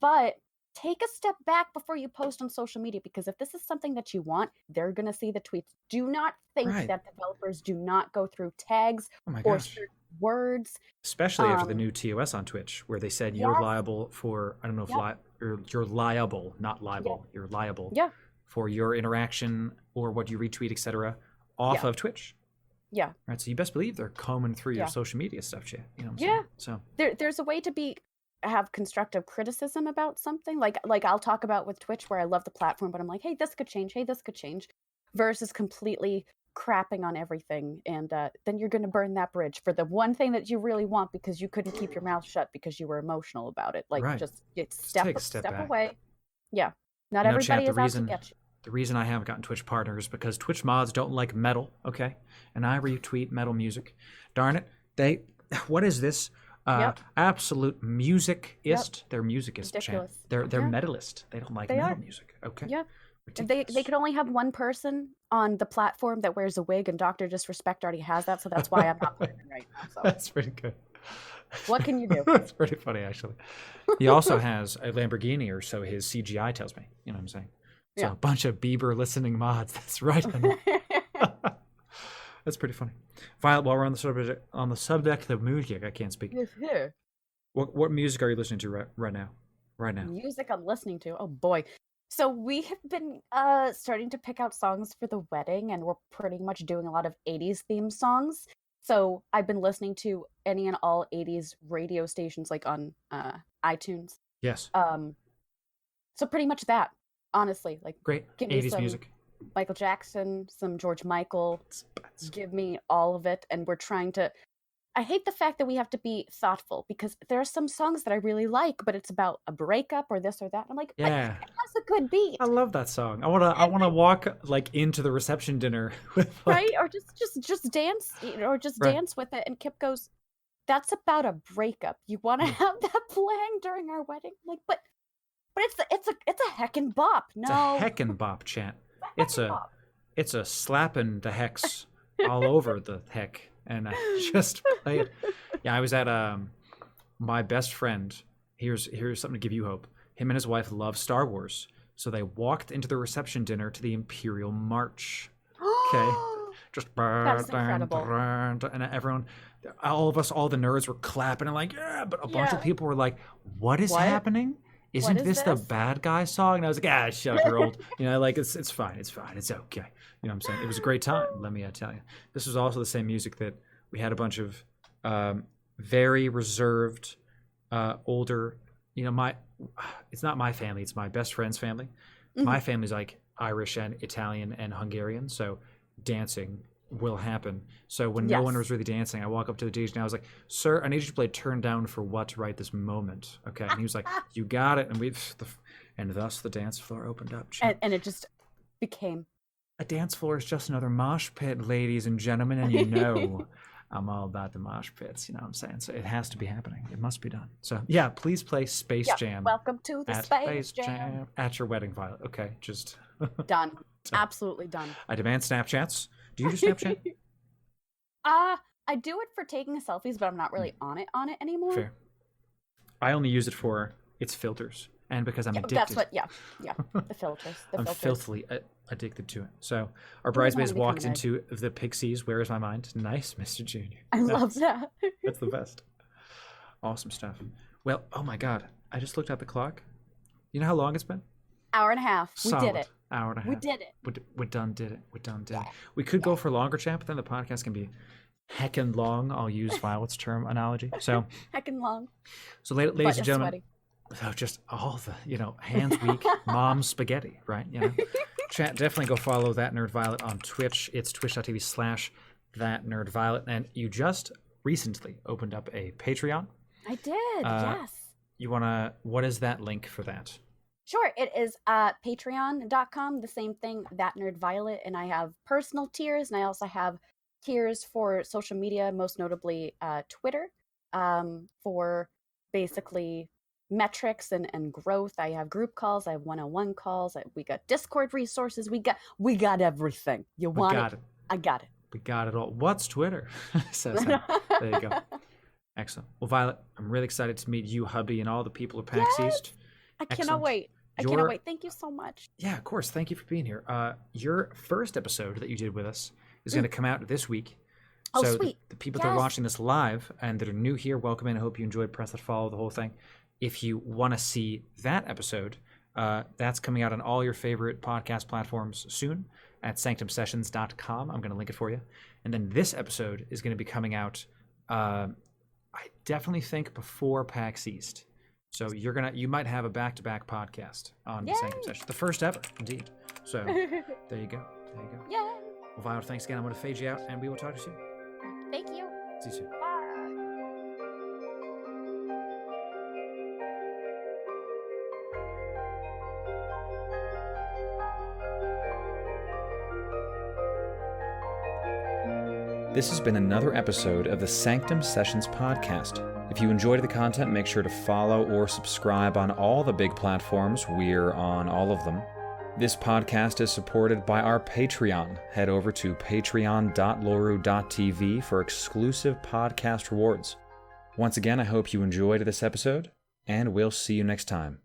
But take a step back before you post on social media, because if this is something that you want, they're going to see the tweets. Do not think Right. that developers do not go through tags Oh my or gosh. certain words. Especially after the new TOS on Twitch, where they said you're Yes. liable for, I don't know if Yep. you're liable, not liable, you're liable Yeah. for your interaction or what you retweet, etc., off Yeah. of Twitch. Yeah. Right. So you best believe they're combing through your Yeah. social media stuff, chat. You know what I'm Yeah. saying? So There's a way to have constructive criticism about something. Like I'll talk about with Twitch, where I love the platform, but I'm like, hey, this could change. Hey, this could change. Versus completely crapping on everything, and then you're going to burn that bridge for the one thing that you really want because you couldn't keep your mouth shut because you were emotional about it. Like, Right. just take a step back. away. Yeah, not You know, everybody chat, is out to get you. the reason I haven't gotten Twitch partners is because Twitch mods don't like metal, okay? And I retweet metal music. Darn it. What is this? Yep. Absolute musicist. They're musicist, chat. Ridiculous. They're Yeah. metalist. They don't like They metal are. music, okay? Yeah. Ridiculous. They could only have one person on the platform that wears a wig, and Dr. Disrespect already has that, so that's why I'm not playing right now. So That's pretty good. what can you do? That's pretty funny, actually. He also has a Lamborghini, or so his CGI tells me. You know what I'm saying? So Yeah. a bunch of Bieber listening mods. That's right. That's pretty funny. Violet, while we're on the subject of music, I can't speak. What music are you listening to right now? Right now. Music I'm listening to. Oh boy. So we have been starting to pick out songs for the wedding, and we're pretty much doing a lot of 80s themed songs. So I've been listening to any and all 80s radio stations, like on iTunes. Yes. So pretty much that, honestly. Like, Great. give me 80s some music. Michael Jackson, some George Michael. That's Give me all of it. And we're trying to. I hate the fact that we have to be thoughtful, because there are some songs that I really like, but it's about a breakup or this or that. I'm like, but Yeah. it has a good beat. I love that song. I wanna walk like into the reception dinner with like, Right? Or just dance, or just Right. dance with it. And Kip goes, "That's about a breakup. You want to have that playing during our wedding?" I'm like, but it's a heckin' bop. No, It's a heckin' bop, chat. it's a heckin' bop. It's a slapping the hex all over the heck, and I just play it. Yeah, I was at my best friend. Here's something to give you hope. Him and his wife love Star Wars, so they walked into the reception dinner to the Imperial March. Okay, just That's incredible. and everyone, all of us, all the nerds were clapping and like, yeah, but a bunch of Yeah. people were like, "What is What? happening? Isn't is this the this?" bad guy song?" And I was like, shut up, you're old. You know, like it's fine, it's okay. You know what I'm saying? It was a great time, let me tell you. This was also the same music that we had a bunch of very reserved, older, you know, it's not my family, it's my best friend's family. Mhm. My family's like Irish and Italian and Hungarian, so dancing will happen. So when no one Yes. was really dancing, I walk up to the DJ and I was like, "Sir, I need you to play Turn Down for What right this moment." Okay. And he was like, "You got it." And thus the dance floor opened up. And it just became. A dance floor is just another mosh pit, ladies and gentlemen, and you know I'm all about the mosh pits, you know what I'm saying? So it has to be happening. It must be done. So yeah, please play Space Yeah, Jam welcome to the at Space Jam. at your wedding, Violet. Okay, just Done. Absolutely done. I demand Snapchats. Do you do Snapchat? I do it for taking selfies, but I'm not really on it anymore. Fair. I only use it for its filters, and because I'm addicted. That's what. Yeah. The filters. I'm filters. filthily addicted to it. So our Wouldn't wanna bridesmaids become walked an egg. into the Pixies. Where is my mind? Nice, Mr. Junior. I love that. That's the best. Awesome stuff. Well, oh my God, I just looked at the clock. You know how long it's been? Hour and a half. We Solid did it. Hour and a half. We did it. We done did it. We done did it. Yeah. We could go for longer, chat, but then the podcast can be heckin' long. I'll use Violet's term analogy. So, Heckin' long. ladies But and it's gentlemen, sweaty. so just all the, hands weak, mom spaghetti, right? Chat, definitely go follow That Nerd Violet on Twitch. It's twitch.tv/ThatNerdViolet. And you just recently opened up a Patreon. I did. Yes. What is that link for that? Sure. It is patreon.com. The same thing, That Nerd Violet. And I have personal tiers, and I also have tiers for social media, most notably Twitter, for basically metrics and growth. I have group calls. I have one-on-one calls. We got Discord resources. We got everything. You want got it. I got it. We got it all. What's Twitter? Says that. There you go. Excellent. Well, Violet, I'm really excited to meet you, hubby, and all the people of PAX East. I cannot Excellent. wait. I cannot wait. Thank you so much. Yeah, of course. Thank you for being here. Your first episode that you did with us is going to come out this week. Oh, So sweet. the people that are watching this live and that are new here, welcome in. I hope you enjoyed. Press that follow, the whole thing. If you want to see that episode, that's coming out on all your favorite podcast platforms soon at sanctumsessions.com. I'm going to link it for you. And then this episode is going to be coming out, I definitely think, before PAX East. So you might have a back-to-back podcast on the Sanctum Session. The first ever, indeed. So there you go. Yeah. Well, Violet, thanks again. I'm going to fade you out, and we will talk to you soon. Thank you. See you soon. Bye. This has been another episode of the Sanctum Sessions podcast. If you enjoyed the content, make sure to follow or subscribe on all the big platforms. We're on all of them. This podcast is supported by our Patreon. Head over to patreon.loru.tv for exclusive podcast rewards. Once again, I hope you enjoyed this episode, and we'll see you next time.